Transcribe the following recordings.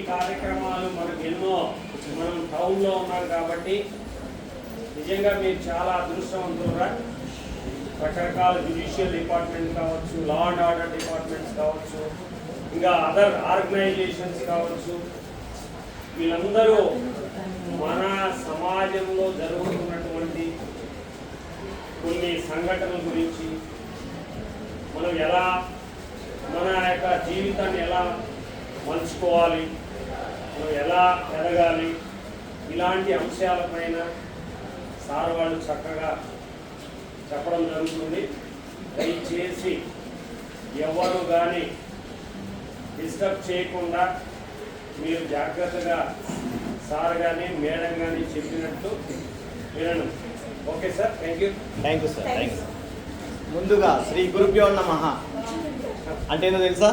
కార్యక్రమాలు మనకు ఎన్నో, మనం టౌన్లో ఉన్నాం కాబట్టి నిజంగా మీరు చాలా అదృష్టవంతులుగా. రకరకాల జ్యుడిషియల్ డిపార్ట్మెంట్ కావచ్చు, లా అండ్ ఆర్డర్ డిపార్ట్మెంట్స్ కావచ్చు, ఇంకా అదర్ ఆర్గనైజేషన్స్ కావచ్చు, వీళ్ళందరూ మన సమాజంలో జరుగుతున్నటువంటి కొన్ని సంఘటనల గురించి మనం ఎలా మన యొక్క జీవితాన్ని ఎలా మలుచుకోవాలి, మనం ఎలా ఎదగాలి, ఇలాంటి అంశాలపైన సార్ వాళ్ళు చక్కగా చెప్పడం జరుగుతుంది. దయచేసి ఎవరు కానీ డిస్టర్బ్ చేయకుండా మీరు జాగ్రత్తగా సార్ కానీ మేడం కానీ చెప్పినట్టు వినను. Okay sir, thank you. Thank you sir, thank you. ముందుగా శ్రీ గురుభ్యో నమః అంటే ఏందో తెలుసా?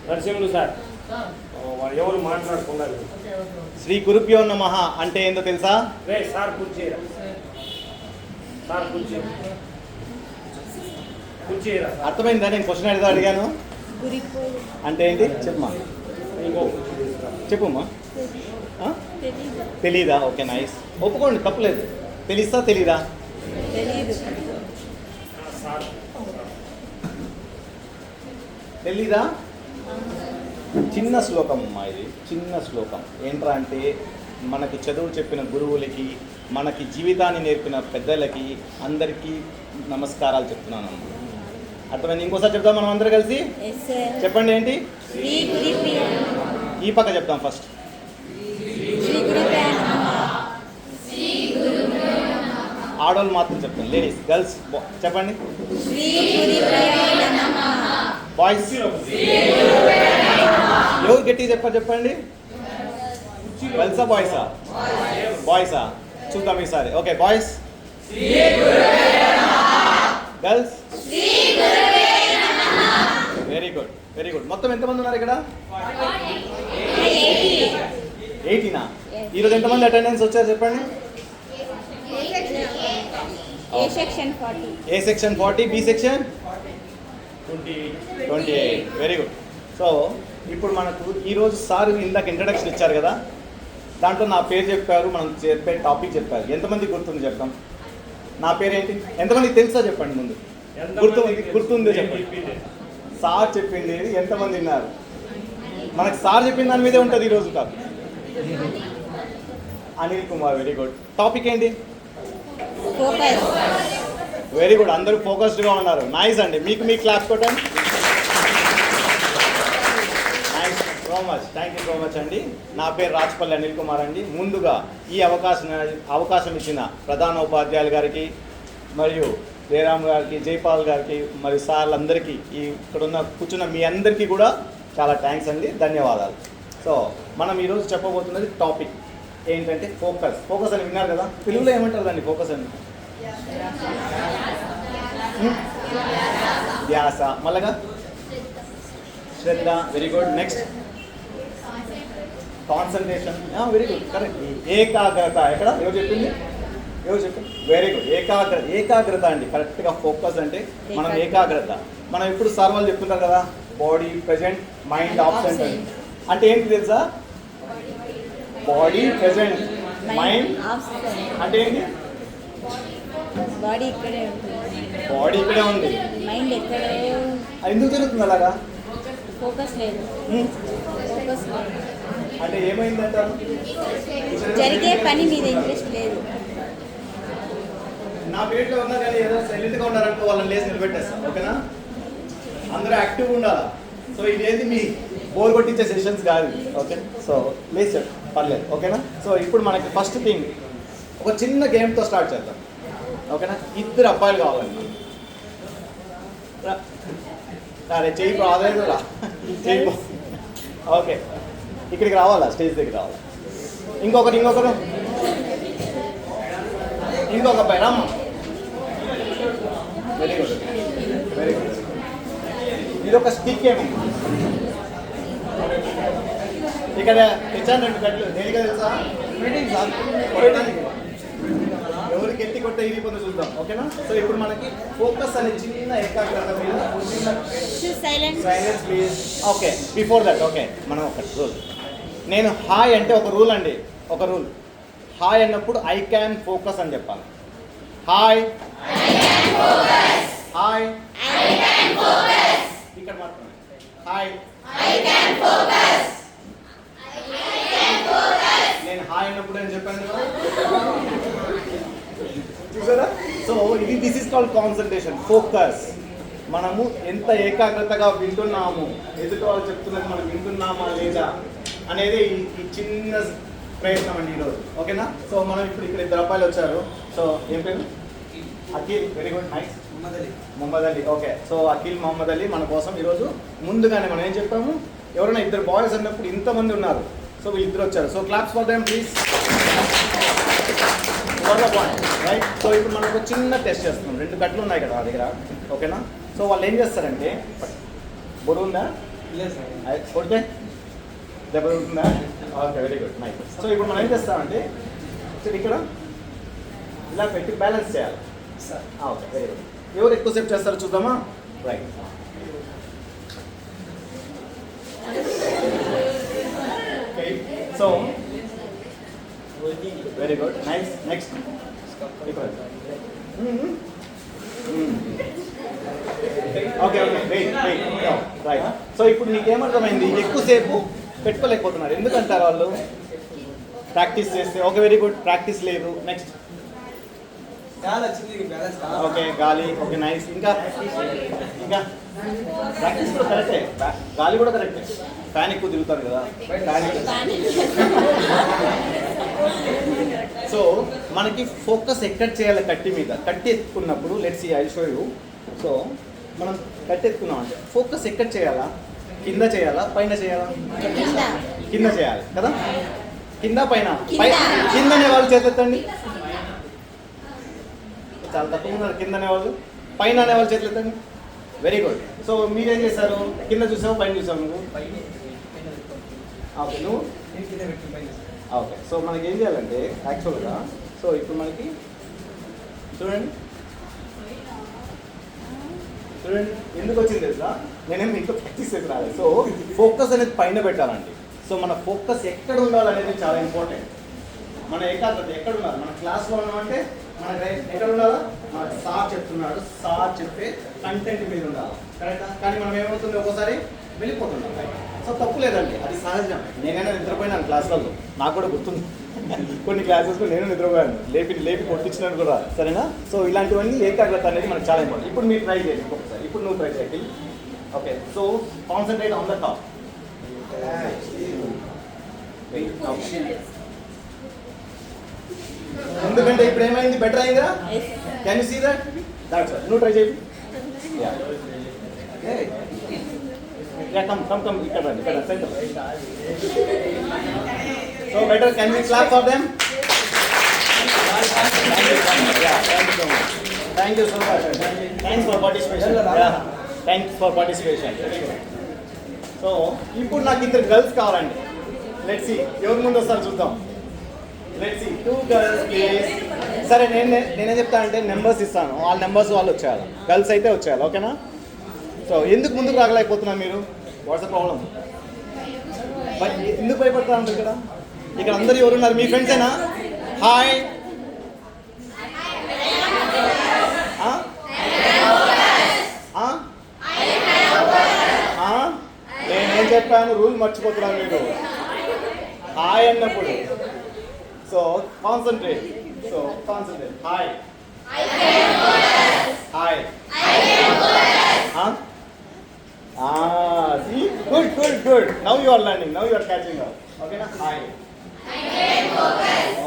నరసింహులు సార్ ఎవరు మాట్లాడుకున్నారు. శ్రీ గురుభ్యో నమః అంటే ఏందో తెలుసా? రే సార్ కూర్చేయరా, సార్ కూర్చేయరా. అర్థమైందా? నేను క్వశ్చన్ అడిగితే అడిగాను అంటే ఏంటి చెప్పమ్మా, చెప్పుమ్మా. తెలీదా? ఓకే, నైస్, ఒప్పుకోండి, తప్పులేదు. తెలీదా? తెలీదా? చిన్న శ్లోకం అమ్మా, ఇది చిన్న శ్లోకం. ఏంట్రా అంటే మనకి చదువు చెప్పిన గురువులకి, మనకి జీవితాన్ని నేర్పిన పెద్దలకి అందరికీ నమస్కారాలు చెప్తున్నాను అమ్మా. అర్థమైంది? ఇంకోసారి చెప్తాం మనం అందరూ కలిసి. చెప్పండి ఏంటి? ఈ పక్క చెప్తాం ఫస్ట్. ఆడవాళ్ళు మాత్రం చెప్తాం, లేడీస్, గర్ల్స్ చెప్పండి. బాయ్స్ ఎవరు గట్టిగా చెప్పండి. గర్ల్సా బాయ్సా? బాయ్సా? చూద్దాం ఈసారి. Okay, boys, girls. Very good, very good. మొత్తం ఎంతమంది ఉన్నారు ఇక్కడ? 18. ఈరోజు ఎంతమంది అటెండెన్స్ వచ్చారు చెప్పండి. A section 40, B section 28. Very good. So ఇప్పుడు మనకు ఈరోజు సార్ ఇందాక ఇంట్రడక్షన్ ఇచ్చారు కదా, దాంట్లో నా పేరు చెప్పారు, మనం చెప్పే టాపిక్ చెప్పారు. ఎంతమంది గుర్తుంది చెప్తాం? నా పేరు ఏంటి? ఎంతమందికి తెలుసా చెప్పండి ముందు. గుర్తుంది చెప్పండి. సార్ చెప్పింది ఎంతమంది విన్నారు? మనకు సార్ చెప్పిన దాని మీదే ఉంటుంది ఈరోజు topic. Anil Kumar, very good. Topic ఏంటి? వెరీ గుడ్, అందరూ ఫోకస్డ్గా ఉన్నారు. నైస్ అండి, మీకు క్లాస్ కొట్టండి. Nice, so much, thank you so much అండి. నా పేరు రాజ్పల్లి అనిల్ కుమార్ అండి. ముందుగా ఈ అవకాశం ఇచ్చిన ప్రధాన ఉపాధ్యాయులు గారికి మరియు జయరామ్ గారికి, జైపాల్ గారికి మరియు సార్లందరికీ, ఇక్కడున్న కూర్చున్న మీ అందరికీ కూడా చాలా థ్యాంక్స్ అండి, ధన్యవాదాలు. సో మనం ఈరోజు చెప్పబోతున్నది టాపిక్ ఏంటంటే ఫోకస్ అని విన్నారు కదా. తెలుగులో ఏమంటారు దాన్ని? ఫోకస్ అని ధ్యాస, మళ్ళగా శ్రద్ధ, very good. Next concentration, very good, correct. ఏకాగ్రత, ఎక్కడ ఎవరు చెప్పింది? Very good. ఏకాగ్రత అండి, కరెక్ట్గా. ఫోకస్ అంటే మనం ఏకాగ్రత. మనం ఎప్పుడు సార్ వాళ్ళు చెప్తుంటారు కదా, బాడీ ప్రెజెంట్, మైండ్ ఆబ్సెంట్ అని. అంటే ఏంటి తెలుసా? బాడీ ప్రెజెంట్, మైండ్ అంటే ఏంటి? బాడీ ఇక్కడే ఉంది, మైండ్ ఎక్కడో. ఎందుకు జరుగుతుంది అలాగా? ఫోకస్ లేదు. అంటే ఏమైందంటారు? జరిగే పని మీద ఇంట్రెస్ట్ లేదు. నా పేట్లో ఉన్నా కానీ ఏదో సైలెంట్గా ఉన్నారనుకో, వాళ్ళని లేసి నిలబెట్టేస్తాం. ఓకేనా? అందరూ యాక్టివ్గా ఉండాలి. సో ఇదేది మీ బోర్ కొట్టించే సెషన్స్ కాదు. ఓకే, సో లేచి పర్లేదు. ఓకేనా? సో ఇప్పుడు మనకి ఫస్ట్ థింగ్ ఒక చిన్న గేమ్తో స్టార్ట్ చేద్దాం. ఓకేనా? 2 అబ్బాయిలు కావాలండి. అరే చెయ్యి రాలేదు రా, చెయ్యి. ఓకే, ఇక్కడికి రావాలా? స్టేజ్ దగ్గర రావాలా? ఇంకొక అబ్బాయి రామ్మ. Very good, very good. ఇది ఒక స్టిక్ ఏమో ఇక్కడ తెచ్చాను, 2 గంటలు. దేనిగా తెలుసా? కొట్టడానికి. ఎవరు గట్టి కొట్టి కొత్త ఇది పొంది చూద్దాం. ఓకేనా? సో ఇప్పుడు మనకి ఫోకస్ అనే చిన్న ఏకాగ్రత మీద చిన్న silent. Silence please. Okay, before that okay మనం ఒక రూల్. నేను హాయ్ అంటే ఒక రూల్ అండి, ఒక రూల్. హాయ్ అన్నప్పుడు ఐ క్యాన్ ఫోకస్ అని చెప్పాలి. హాయ్ హాయ్ ఇక్కడ మాత్రమే హాయ్. నేను హాయ్ అన్నప్పుడు అని చెప్పాను కదా, చూసారా? సో ఇది this is called concentration, focus. మనము ఎంత ఏకాగ్రతగా వింటున్నాము, ఎదుటి వాళ్ళు చెప్తున్నది మనం వింటున్నామా లేదా అనేది ఈ చిన్న ప్రయత్నం అండి ఈరోజు. ఓకేనా? సో మనం ఇప్పుడు ఇక్కడ ఇద్దరు అబ్బాయిలు వచ్చారు. సో ఏం పేరు? Akhil, very good, nice. Mohammed Ali. Okay, so Akhil, Mohammed Ali మన కోసం ఈరోజు ముందుగానే మనం ఏం చెప్పాము, ఎవరైనా ఇద్దరు బాయ్స్ అన్నప్పుడు ఇంతమంది ఉన్నారు, సో వీళ్ళిద్దరు వచ్చారు. So claps for them please. For the point, right? So ఇప్పుడు మనం ఒక చిన్న టెస్ట్ చేస్తున్నాం. 2 కట్లు ఉన్నాయి కదా ఆ దగ్గర, ఓకేనా? సో వాళ్ళు ఏం చేస్తారంటే, బరువు ఉందా? కొడితే దెబ్బ ఉంటుందా? Okay, very good, nice. So ఇప్పుడు మనం ఏం చేస్తామంటే ఇక్కడ ఇలా పెట్టి బ్యాలెన్స్ చేయాలి. Okay, very good. ఎవరు ఎక్కువసేపు చేస్తారో చూద్దామా? Right. Okay, so very good, nice. Next okay okay, wait right. So ఇప్పుడు నీకేమర్థమైంది? ఎక్కువసేపు పెట్టుకోలేకపోతున్నారు, ఎందుకంటారు వాళ్ళు? ప్రాక్టీస్ చేస్తే. ఓకే, వెరీ గుడ్, ప్రాక్టీస్ లేదు. నెక్స్ట్ ఓకే, గాలి. Okay, nice. ఇంకా ఇంకా ప్రాక్టీస్ కూడా కరెక్టే, గాలి కూడా కరెక్టే. ఫ్యాన్ ఎక్కువ తిరుగుతారు కదా, ఫ్యాన్. సో మనకి ఫోకస్ ఎక్కడ చేయాలి? కట్టి మీద. కట్టి ఎత్తుకున్నప్పుడు let's see, I show you. So మనం కట్టి ఎత్తుకున్నాం అంటే ఫోకస్ ఎక్కడ చేయాలా? కింద చేయాలా, పైన చేయాలా? కింద చేయాలి కదా. కింద పైన? కింద అనే వాళ్ళు చేతులెత్తండి. చాలా తక్కువ ఉన్నారు కింద అనేవాళ్ళు. పైన అనేవాళ్ళు చేతులెత్తండి. Very good. సో మీరేం చేశారు? కింద చూసావు, పైన చూసావు నువ్వు? ఓకే, నువ్వు? ఓకే, సో మనకి ఏం చేయాలంటే యాక్చువల్గా, సో ఇప్పుడు మనకి చూడండి చూడండి ఎందుకు వచ్చింది తెలుసా? నేనేం ఇంట్లో ప్రాక్టీస్ చేసి రాలేదు. సో ఫోకస్ అనేది పైన పెట్టాలండి. సో మన ఫోకస్ ఎక్కడ ఉండాలనేది చాలా ఇంపార్టెంట్. మన ఏకాగ్రత ఎక్కడ ఉండాలి? మన క్లాస్లో ఉన్నామంటే మన ఎక్కడ ఉండాలా? మన సార్ చెప్తున్నాడు, సార్ చెప్పే కంటెంట్ మీద ఉండాలి, కరెక్టా? కానీ మనం ఏమవుతుంది, ఒక్కోసారి వెళ్ళిపోతున్నాం. సో తప్పు లేదండి, అది సహజం. నేనైనా నిద్రపోయినాను క్లాసులలో, నాకు కూడా గుర్తుంది. కొన్ని క్లాసెస్లో నేను నిద్రపోయాను, లేపి కొట్టించినాను కూడా, సరేనా? సో ఇలాంటివన్నీ ఏకాగ్రత అనేది మనకు చాలా ఇంపార్టెంట్. ఇప్పుడు మీరు ట్రై చేయండి ఒకసారి. ఇప్పుడు నువ్వు ట్రై చేయండి. Okay, so concentrate on the top. ఎందుకంటే ఇప్పుడు ఏమైంది? బెటర్ అయిందా? Can you see that? That's all. నువ్వు ట్రై చేయి. కమ్ ఇక్కడ రండి, ఇక్కడ centre. So better, can you clap for them? Thank you so much. Thanks for participation. Thanks for participation. So ఇప్పుడు నాకు ఇద్దరు గర్ల్స్ కావాలండి. లెట్స్ సీ ఎవరి ముందు వస్తారు చూద్దాం. Let's see 2 girls please. సరే, నేనేం చెప్తానంటే నెంబర్స్ ఇస్తాను, వాళ్ళ నెంబర్స్ వాళ్ళు వచ్చేయాలి. గర్ల్స్ అయితే వచ్చేయాలి, ఓకేనా? సో ఎందుకు ముందుకు రాగలేకపోతున్నారు మీరు? What's the problem? ఎందుకు భయపడతా ఉంటారు ఇక్కడ? ఇక్కడ అందరు ఎవరున్నారు? మీ ఫ్రెండ్సేనా? హాయ్. నేనేం చెప్పాను? రూల్ మర్చిపోతున్నారు మీరు. హాయ్ అన్నప్పుడు so concentrate. So concentrate. Hi hi. See? Good. Now you are learning. Now you are catching up. Okay, na? Hi.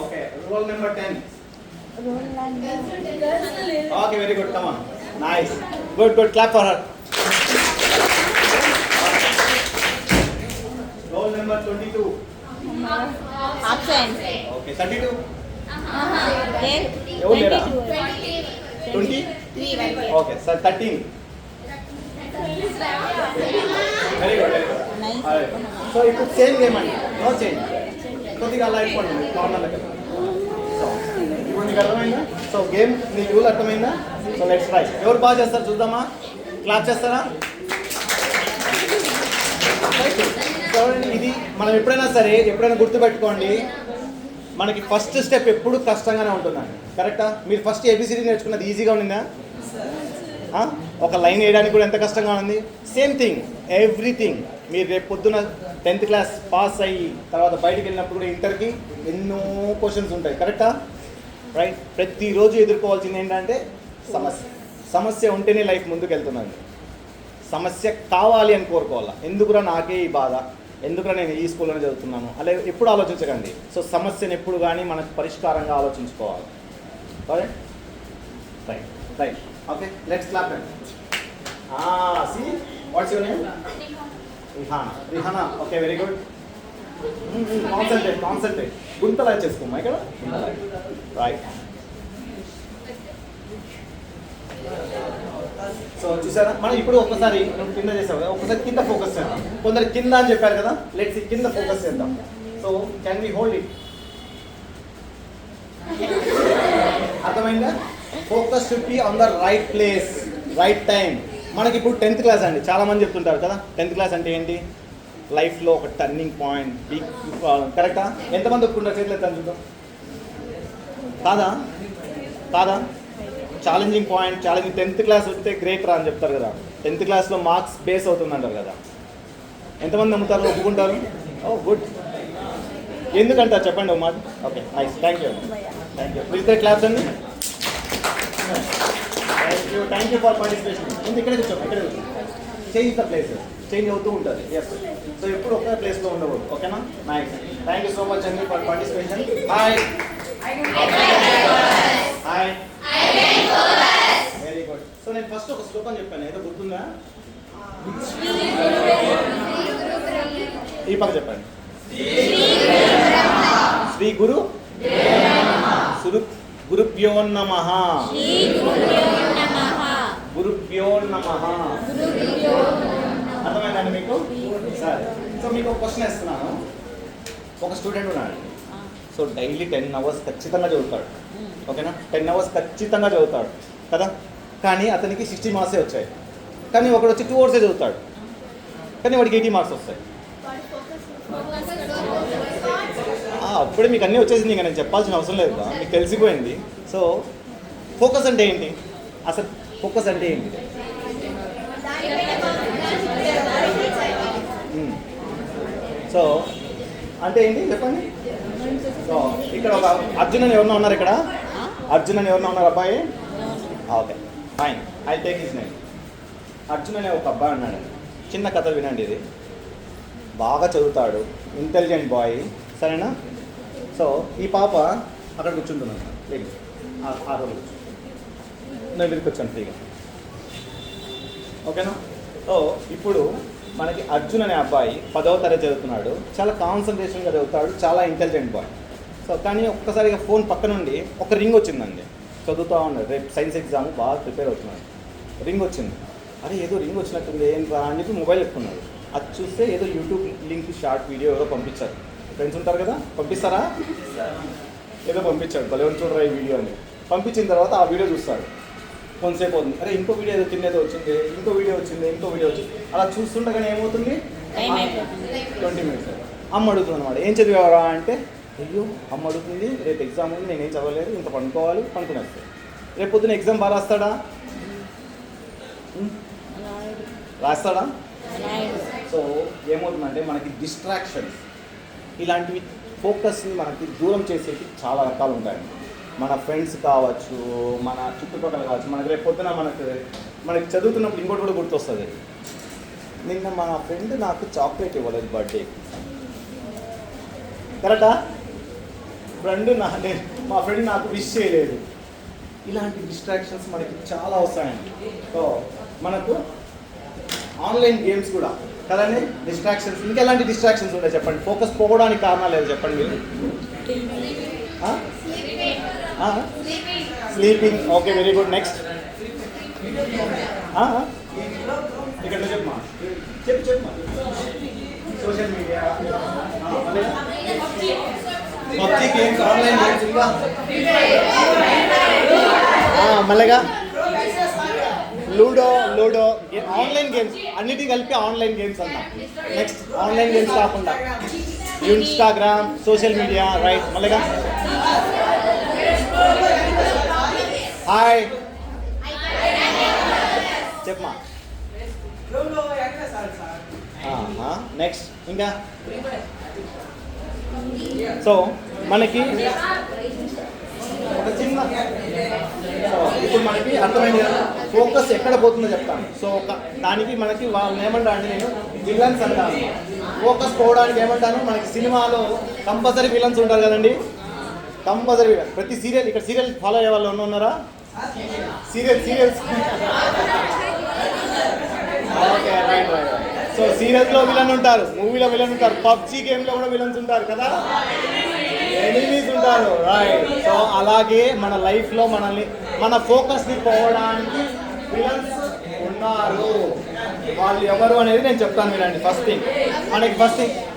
Okay. Roll number 10. Okay, very good. Come on. Nice. Good. Clap for her. Roll number 22. Absent. Okay, 32. There. Evo lera? 20. 20. Okay, sir, 13. Very good. Nice. Alright. So ఇప్పుడు same game అండి, no change. కొద్దిగా అలా అయిపోండి corner దగ్గర. So ఇప్పుడు మీకు అర్థమైందా? So game మీ rule అర్థమైందా? So let's try. ఎవరు బాగా చేస్తారు చూద్దామా? క్లాప్ చేస్తారా? చూడండి, ఇది మనం ఎప్పుడైనా గుర్తుపెట్టుకోండి, మనకి ఫస్ట్ స్టెప్ ఎప్పుడు కష్టంగానే ఉంటుందండి. కరెక్టా? మీరు ఫస్ట్ ఏబిసిడి నేర్చుకున్నది ఈజీగా ఉండిందా? ఒక లైన్ వేయడానికి కూడా ఎంత కష్టంగా ఉంది? Same thing everything. మీరు రేపు పొద్దున 10th క్లాస్ పాస్ అయ్యి తర్వాత బయటికి వెళ్ళినప్పుడు కూడా ఇంటర్కి ఎన్నో క్వశ్చన్స్ ఉంటాయి. కరెక్టా? రైట్. ప్రతిరోజు ఎదుర్కోవాల్సింది ఏంటంటే సమస్య ఉంటేనే లైఫ్ ముందుకు వెళ్తుందండి. సమస్య కావాలి అని కోరుకోవాలా. ఎందుకురా నాకే ఈ బాధ, ఎందుకురా నేను ఈ స్కూల్లోనే చదువుతున్నాను అలా ఎప్పుడు ఆలోచించకండి. సో సమస్యను ఎప్పుడు కానీ మనకు పరిష్కారంగా ఆలోచించుకోవాలి. Right right right. Okay, let's clap. See what's your name? Rihana. Okay, very good. Concentrate. గుంతలా చేసుకోమ్మా ఇక్కడ. రైట్. సో చూసారా, మనం ఇప్పుడు ఒక్కసారి కింద చేసాం కదా, ఒకసారి కింద ఫోకస్ చేద్దాం. కొందరు కింద అని చెప్పారు కదా, లెట్స్ కింద ఫోకస్ చేద్దాం. So can we hold it? అర్థమైందా? Focus should be on the right place, right time. మనకి ఇప్పుడు 10th క్లాస్ అండి, చాలా మంది చెప్తుంటారు కదా 10th క్లాస్ అంటే ఏంటి? లైఫ్లో ఒక టర్నింగ్ పాయింట్, బిగ్ ప్రాబ్లం. కరెక్టా? ఎంతమంది ఒప్పుకుంటారు? చేతులు ఎత్తాను చూద్దాం. కాదా? ఛాలెంజింగ్ పాయింట్, 10th క్లాస్ వస్తే గ్రేట్ రా అని చెప్తారు కదా. 10th క్లాస్లో మార్క్స్ బేస్ అవుతుందంటారు కదా. ఎంతమంది నమ్ముతారు, ఒప్పుకుంటారు? Oh good. ఎందుకంటారు చెప్పండి ఒక మాట. Okay, nice. Thank you. With claps అండి. Thank you for participation. ఇక్కడే కూర్చోండి. చేంజ్ ద ప్లేసెస్, చేంజ్ అవుతూ ఉంటుంది. ఎస్. సో ఎప్పుడు ఒకే ప్లేస్లో ఉండకూడదు. ఓకేనా? Nice. Thank you so much అండి for participation. Hi. Very good. So నేను ఫస్ట్ ఒక శ్లోకం చెప్పాను, ఏదో గుర్తుందా? ఈ పక్క చెప్పండి. శ్రీ గురుభ్యో నమః. గురుభ్యో నమః. అర్థమైందండి మీకు? సరే. సో మీకు ఒక క్వశ్చన్ ఇస్తున్నాను. ఒక స్టూడెంట్ ఉన్నాడు. సో డైలీ 10 అవర్స్ ఖచ్చితంగా చదువుతాడు. ఓకేనా? 10 అవర్స్ ఖచ్చితంగా చదువుతాడు కదా. కానీ అతనికి 60 మార్క్సే వచ్చాయి. కానీ ఒకడు వచ్చి 2 అవర్సే చదువుతాడు, కానీ వాడికి 80 మార్క్స్ వస్తాయి. అప్పుడే మీకు అన్నీ వచ్చేసింది, ఇంకా నేను చెప్పాల్సిన అవసరం లేదు, మీకు తెలిసిపోయింది. సో ఫోకస్ అంటే ఏంటి? అసలు ఫోకస్ అంటే ఏంటి? సో అంటే ఏంటి చెప్పండి. సో ఇక్కడ ఒక అర్జున్ అని ఎవరన్నా ఉన్నారు? ఇక్కడ అర్జున్ అని ఎవరన్నా ఉన్నారు అబ్బాయి? Okay, fine. I take his name. Arjun అనే ఒక అబ్బాయి అన్నాడు. చిన్న కథ వినండి. ఇది బాగా చదువుతాడు, ఇంటెలిజెంట్ బాయ్. సరేనా? సో ఈ పాప అక్కడ కూర్చుంటున్నాను. ఆ రోజు నేను ఇక్కడికి వచ్చాను ఫ్రీగా. ఓకేనా? సో ఇప్పుడు మనకి అర్జున్ అనే అబ్బాయి 10వ తరగతి చదువుతున్నాడు. చాలా కాన్సన్ట్రేషన్గా చదువుతాడు, చాలా ఇంటెలిజెంట్ బాయ్. సో కానీ ఒక్కసారిగా ఫోన్ పక్క నుండి ఒక రింగ్ వచ్చిందండి. చదువుతూ ఉన్నాడు, రేపు సైన్స్ ఎగ్జామ్ బాగా ప్రిపేర్ అవుతున్నాడు. రింగ్ వచ్చింది. అరే ఏదో రింగ్ వచ్చినట్టుంది, ఏం రా అని చెప్పి మొబైల్ ఎత్తుకున్నాడు. అది చూస్తే ఏదో యూట్యూబ్ లింక్ షార్ట్ వీడియో ఎవరో పంపించారు. ఫ్రెండ్స్ ఉంటారు కదా, పంపిస్తారా? ఏదో పంపించాడు, భలేవని చూడరా ఈ వీడియో అని. పంపించిన తర్వాత ఆ వీడియో చూస్తాడు. కొంతసేపు అవుతుంది, అరే ఇంకో వీడియో ఏదో తినేదో వచ్చింది, ఇంకో వీడియో వచ్చింది. అలా చూస్తుండగానే ఏమవుతుంది? 20 మినిట్స్. అమ్మ అడుగుతుంది అనమాట, ఏం చదివారా అంటే, అయ్యో అమ్మ అడుగుతుంది, రేపు ఎగ్జామ్ ఉంది, నేనేం చదవలేదు, ఇంత పనుకునేస్తాను. రేపు పొద్దున ఎగ్జామ్ బాగా రాస్తాడా? సో ఏమవుతుందంటే మనకి డిస్ట్రాక్షన్స్ ఇలాంటివి ఫోకస్ని మనకి దూరం చేసేవి చాలా రకాలు ఉంటాయండి. మన ఫ్రెండ్స్ కావచ్చు, మన చుట్టుపక్కల కావచ్చు. మనకి రేపు పొద్దున మనకి చదువుతున్నప్పుడు ఇంకోటి కూడా గుర్తొస్తుంది. నిన్న మా ఫ్రెండ్ నాకు చాక్లెట్ ఇవ్వలేదు బర్త్డే. కరెక్టా? మా ఫ్రెండ్ నాకు విష్ చేయలేదు. ఇలాంటి డిస్ట్రాక్షన్స్ మనకి చాలా వస్తాయండి. సో మనకు ఆన్లైన్ గేమ్స్ కూడా కదండి డిస్ట్రాక్షన్స్. ఇంకెలాంటి డిస్ట్రాక్షన్స్ ఉంటాయి చెప్పండి? ఫోకస్ పోవడానికి కారణాలు లేదు చెప్పండి మీరు. Sleeping. Okay, very good. Next ఇక్కడ చెప్పమా, చెప్పు. Social media, PUBG games, online games, ఇంకా మళ్ళీగా లూడో లూడో ఆన్లైన్ గేమ్స్ అన్నిటి కలిపి ఆన్లైన్ గేమ్స్ అన్నా. నెక్స్ట్ ఆన్లైన్ గేమ్స్ కాకుండా ఇన్స్టాగ్రామ్ సోషల్ మీడియా రైట్. మళ్ళీగా హాయ్ చెప్పమా. నెక్స్ట్ ఇంకా సో మనకి ఒక చిన్న సో ఇప్పుడు మనకి అర్థమైంది కదా ఫోకస్ ఎక్కడ పోతుందో చెప్తాను. సో ఒక దానికి మనకి వాళ్ళని ఏమంటా అంటే నేను విలన్స్ అంటాను. ఫోకస్ పోవడానికి ఏమంటాను, మనకి సినిమాలో కంపల్సరీ విలన్స్ ఉంటారు కదండి, కంపల్సరీ విలన్. ప్రతి సీరియల్ ఇక్కడ సీరియల్ ఫాలో అయ్యే వాళ్ళు ఉన్నారా? Serials okay right right. So సీరియల్స్లో విలన్ ఉంటారు, మూవీలో విలన్ ఉంటారు, పబ్జీ గేమ్లో కూడా విలన్స్ ఉంటారు కదా, ఎనిమీస్ ఉంటారు రైట్. సో అలాగే మన లైఫ్లో మనల్ని మన ఫోకస్ని పోవడానికి విలన్స్ ఉన్నారు. వాళ్ళు ఎవరు అనేది నేను చెప్తాను వినండి. ఫస్ట్ థింగ్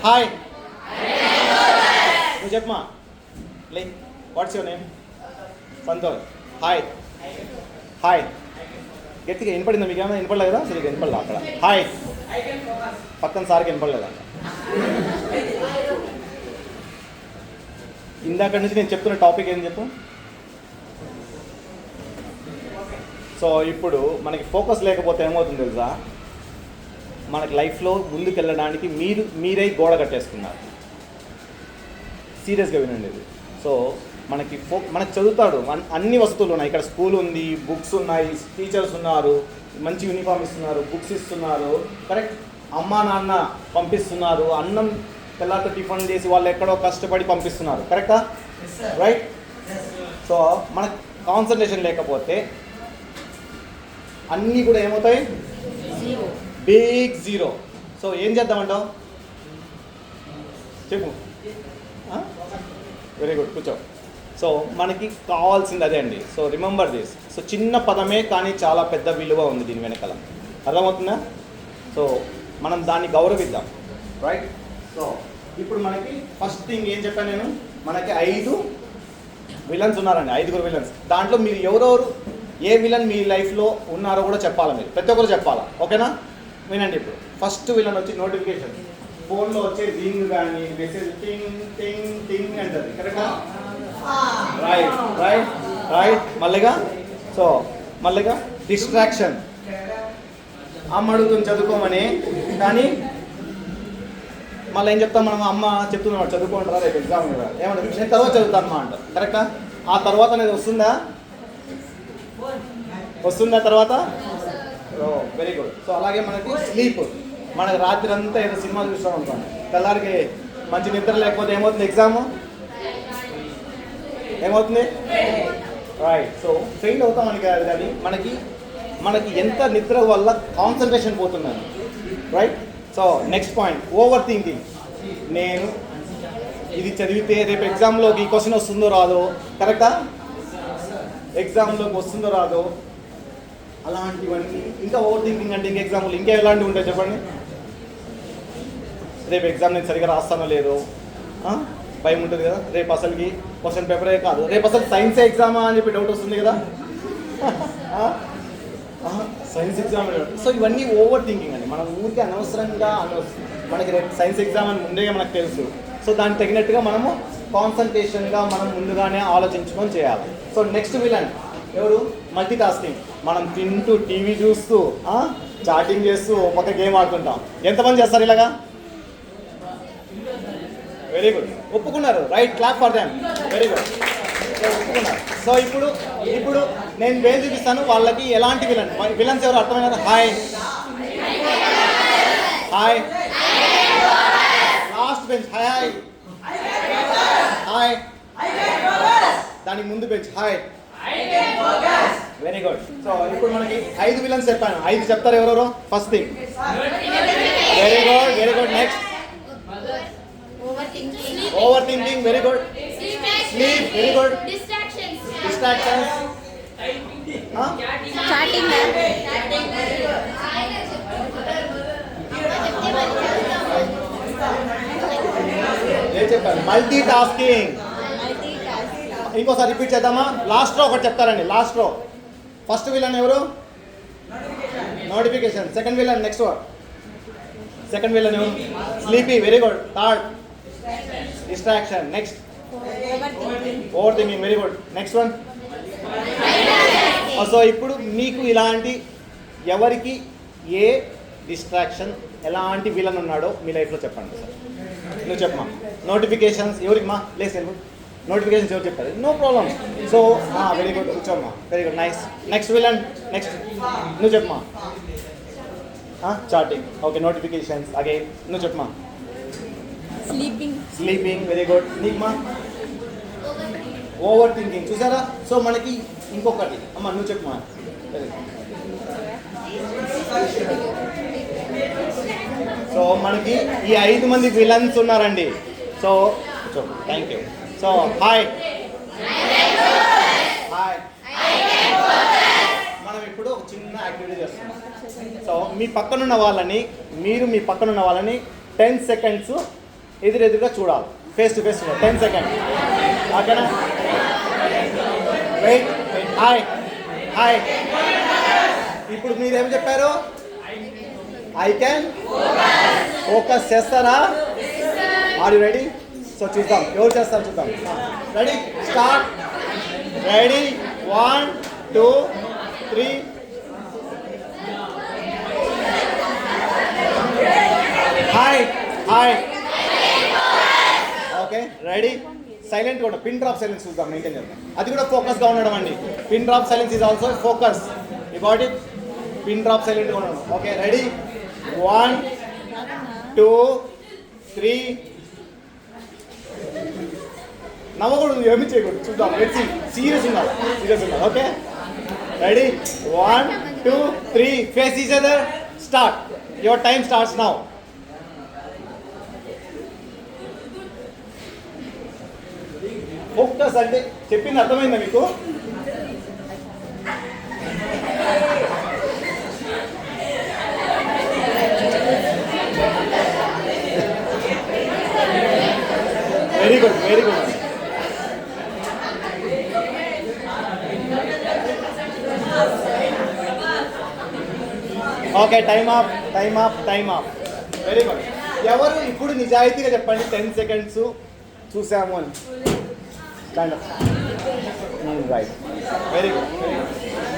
హాయ్ నువ్వు చెప్పమా. లే watts your name? Santosh. Hi గట్టిగా వినపడిందా మీకు? ఏమైనా వినపడలేదు కదా? సరిగ్గా వినపడలేదు అక్కడ. హాయ్ పక్కన సార్కి వినపడలేదా? ఇందాక నుంచి నేను చెప్తున్న టాపిక్ ఏం చెప్పు. సో ఇప్పుడు మనకి ఫోకస్ లేకపోతే ఏమవుతుంది తెలుసా, మనకి లైఫ్లో ముందుకు వెళ్ళడానికి మీరే గోడ కట్టేసుకున్నారు. సీరియస్గా వినండి ఇది. సో మనకి చదువుతాడు, అన్ని వస్తువులు ఉన్నాయి. ఇక్కడ స్కూల్ ఉంది, బుక్స్ ఉన్నాయి, టీచర్స్ ఉన్నారు, మంచి యూనిఫామ్ ఇస్తున్నారు, బుక్స్ ఇస్తున్నారు, కరెక్ట్. అమ్మా నాన్న పంపిస్తున్నారు, అన్నం తెల్లారితో టిఫిన్ చేసి వాళ్ళు ఎక్కడో కష్టపడి పంపిస్తున్నారు, కరెక్టా? రైట్. సో మనకు కాన్సన్ట్రేషన్ లేకపోతే అన్నీ కూడా ఏమవుతాయి? Big zero. సో ఏం చేద్దామంటావు చెప్పు. వెరీ గుడ్, కూర్చో. సో మనకి కావాల్సింది అదే అండి. So remember this. సో చిన్న పదమే కానీ చాలా పెద్ద విలువ ఉంది దీని వెనకాల, అర్థమవుతుందా? సో మనం దాన్ని గౌరవిద్దాం, రైట్. సో ఇప్పుడు మనకి ఫస్ట్ థింగ్ ఏం చెప్పాను నేను, మనకి 5 విలన్స్ ఉన్నారండి, 5 విలన్స్. దాంట్లో మీరు ఎవరెవరు ఏ విలన్ మీ లైఫ్లో ఉన్నారో కూడా చెప్పాలా, మీరు ప్రతి ఒక్కరు చెప్పాలా, ఓకేనా? వినండి. ఇప్పుడు ఫస్ట్ విలన్ వచ్చి నోటిఫికేషన్, ఫోన్లో వచ్చే రింగ్ కానీ మెసేజ్ టింగ్ టింగ్ టింగ్ అంటది, కరెక్టా? Right right right. మళ్ళీగా డిస్ట్రాక్షన్. అమ్మ అడుగుతుంది చదువుకోమని, కానీ మళ్ళీ ఏం చెప్తాం మనం, అమ్మ చెప్తున్నాడు చదువుకుంటారా రేపు ఎగ్జామ్ కదా, ఏమంటారు నేను తర్వాత చదువుతానమ్మా అంటారు, కరెక్టా? ఆ తర్వాత అనేది వస్తుందా తర్వాత? Very good. సో అలాగే మనకి స్లీప్, మనకి రాత్రి అంతా ఏదో సినిమా చూస్తాం అనుకోండి, తెల్లారికి మంచి నిద్ర లేకపోతే ఏమవుతుంది, ఎగ్జామ్ ఏమవుతుంది, రైట్. సో ఫెయిల్ అవుతామని కాదు, కానీ మనకి ఎంత నిద్ర వల్ల కాన్సన్ట్రేషన్ పోతుందని, right. So next point, over thinking. నేను ఇది చదివితే రేపు ఎగ్జామ్లోకి ఈ క్వశ్చన్ వస్తుందో రాదో, కరెక్టా? ఎగ్జామ్లోకి వస్తుందో రాదో, అలాంటివన్నీ. ఇంకా ఓవర్ థింకింగ్ అంటే ఇంకా ఎగ్జాంపుల్ ఇంకా ఎలాంటివి ఉంటాయి చెప్పండి? రేపు ఎగ్జామ్ నేను సరిగ్గా రాస్తానో లేదో భయం ఉంటుంది కదా, రేపు అసలుకి క్వశ్చన్ పేపరే కాదు, రేపు అసలు సైన్స్ ఎగ్జామా అని చెప్పి డౌట్ వస్తుంది కదా, సైన్స్ ఎగ్జామ్. సో ఇవన్నీ ఓవర్ థింకింగ్ అండి. మనం ఊరికి అనవసరంగా మనకి రేపు సైన్స్ ఎగ్జామ్ అని ముందే మనకు తెలుసు. సో దానికి తగినట్టుగా మనము కాన్సన్ట్రేషన్గా మనం ముందుగానే ఆలోచించుకొని చేయాలి. సో నెక్స్ట్ విలన్ ఎవరు? Multi tasking. మనం తింటూ టీవీ చూస్తూ చాటింగ్ చేస్తూ ఒక గేమ్ ఆడుతుంటాం. ఎంతమంది చేస్తారు ఇలాగా? వెరీ గుడ్, ఒప్పుకున్నారు, right. Clap for them, very good. ఒప్పుకున్నారు. సో ఇప్పుడు నేను వేలు చూపిస్తాను, వాళ్ళకి ఎలాంటి విలన్స్ ఎవరు అర్థమైనారు? హాయ్ లాస్ట్ బెంచ్, హాయ్ దానికి ముందు bench, hi. Very good. So ఇప్పుడు మనకి 5 విలన్స్ చెప్పాను, 5 చెప్తారు ఎవరెవరో? First thing, very good. Next over thinking, very good. Sleep, very good. Distractions, chatting. ఏం చెప్పాను? Multi tasking. ఇంకోసారి రిపీట్ చేద్దామా? లాస్ట్ రో ఒకటి చెప్తారండి, లాస్ట్ రో ఫస్ట్ విలన్ ఎవరు? Notification. Second villain next word. Second villain ఎవరు? Sleepy. Very good. Third distraction. Next over thinking. Very good. Next one. So ఇప్పుడు మీకు ఇలాంటి ఎవరికి ఏ డిస్ట్రాక్షన్ ఎలాంటి విలన్ ఉన్నాడో మీ లైఫ్లో చెప్పండి సార్. నువ్వు చెప్పమా. నోటిఫికేషన్స్ ఎవరికి మా లేస్ వెళ్ళి నోటిఫికేషన్స్ ఎవరు చెప్పారు? No problem. So very good. కూర్చోమ్మా. Very good. Nice. Next villain. Next నువ్వు చెప్పమా. చాటింగ్. ఓకే. Notifications again. నువ్వు చెప్పమా. స్లీపింగ్. Very good. నీకు మా ఓవర్ థింకింగ్. చూసారా? సో మనకి ఇంకొకటి అమ్మ నువ్వు చెప్పమా. సో మనకి ఈ 5 మంది విలన్స్ ఉన్నారండి. So thank you. So hi hi. మనం ఇప్పుడు ఒక చిన్న యాక్టివిటీ చేస్తున్నాం. సో మీ పక్కనున్న వాళ్ళని మీ పక్కనున్న వాళ్ళని 10 సెకండ్స్ ఎదురుగా చూడాలి. Face to face 10 seconds. ఓకేనా? వెయిట్. Hi hi. ఇప్పుడు మీరేం చెప్పారు? ఐ క్యాన్ ఫోకస్ చేస్తారా? Are you ready? సో చూద్దాం ఎవరు చేస్తారు చూద్దాం. Ready start. Ready 1 2 3. Hi hi. Okay ready. Silent కూడా పిన్ డ్రాప్ సైలెన్స్ చూద్దాం. మెయింటైన్ చేద్దాం. అది కూడా ఫోకస్గా ఉండడం అండి. Pin drop silence is also focus. You got it? Pin drop సైలెంట్గా ఉండడం. Okay ready 1 2 3. నవ్వకూడదు, ఏమి చేయకూడదు. చూద్దాం. Let's see. సీరియస్ ఉండాలి. Okay ready 1 2 3. Face each other. Start. Your time starts now. Focus అంటే చెప్పింది అర్థమైందా మీకు? Very good. Very good. Okay time off. Time off. Time off. Very good. ఎవరు ఇప్పుడు నిజాయితీగా చెప్పండి 10 సెకండ్స్ చూసాము అని. Stand up. Right. Very good.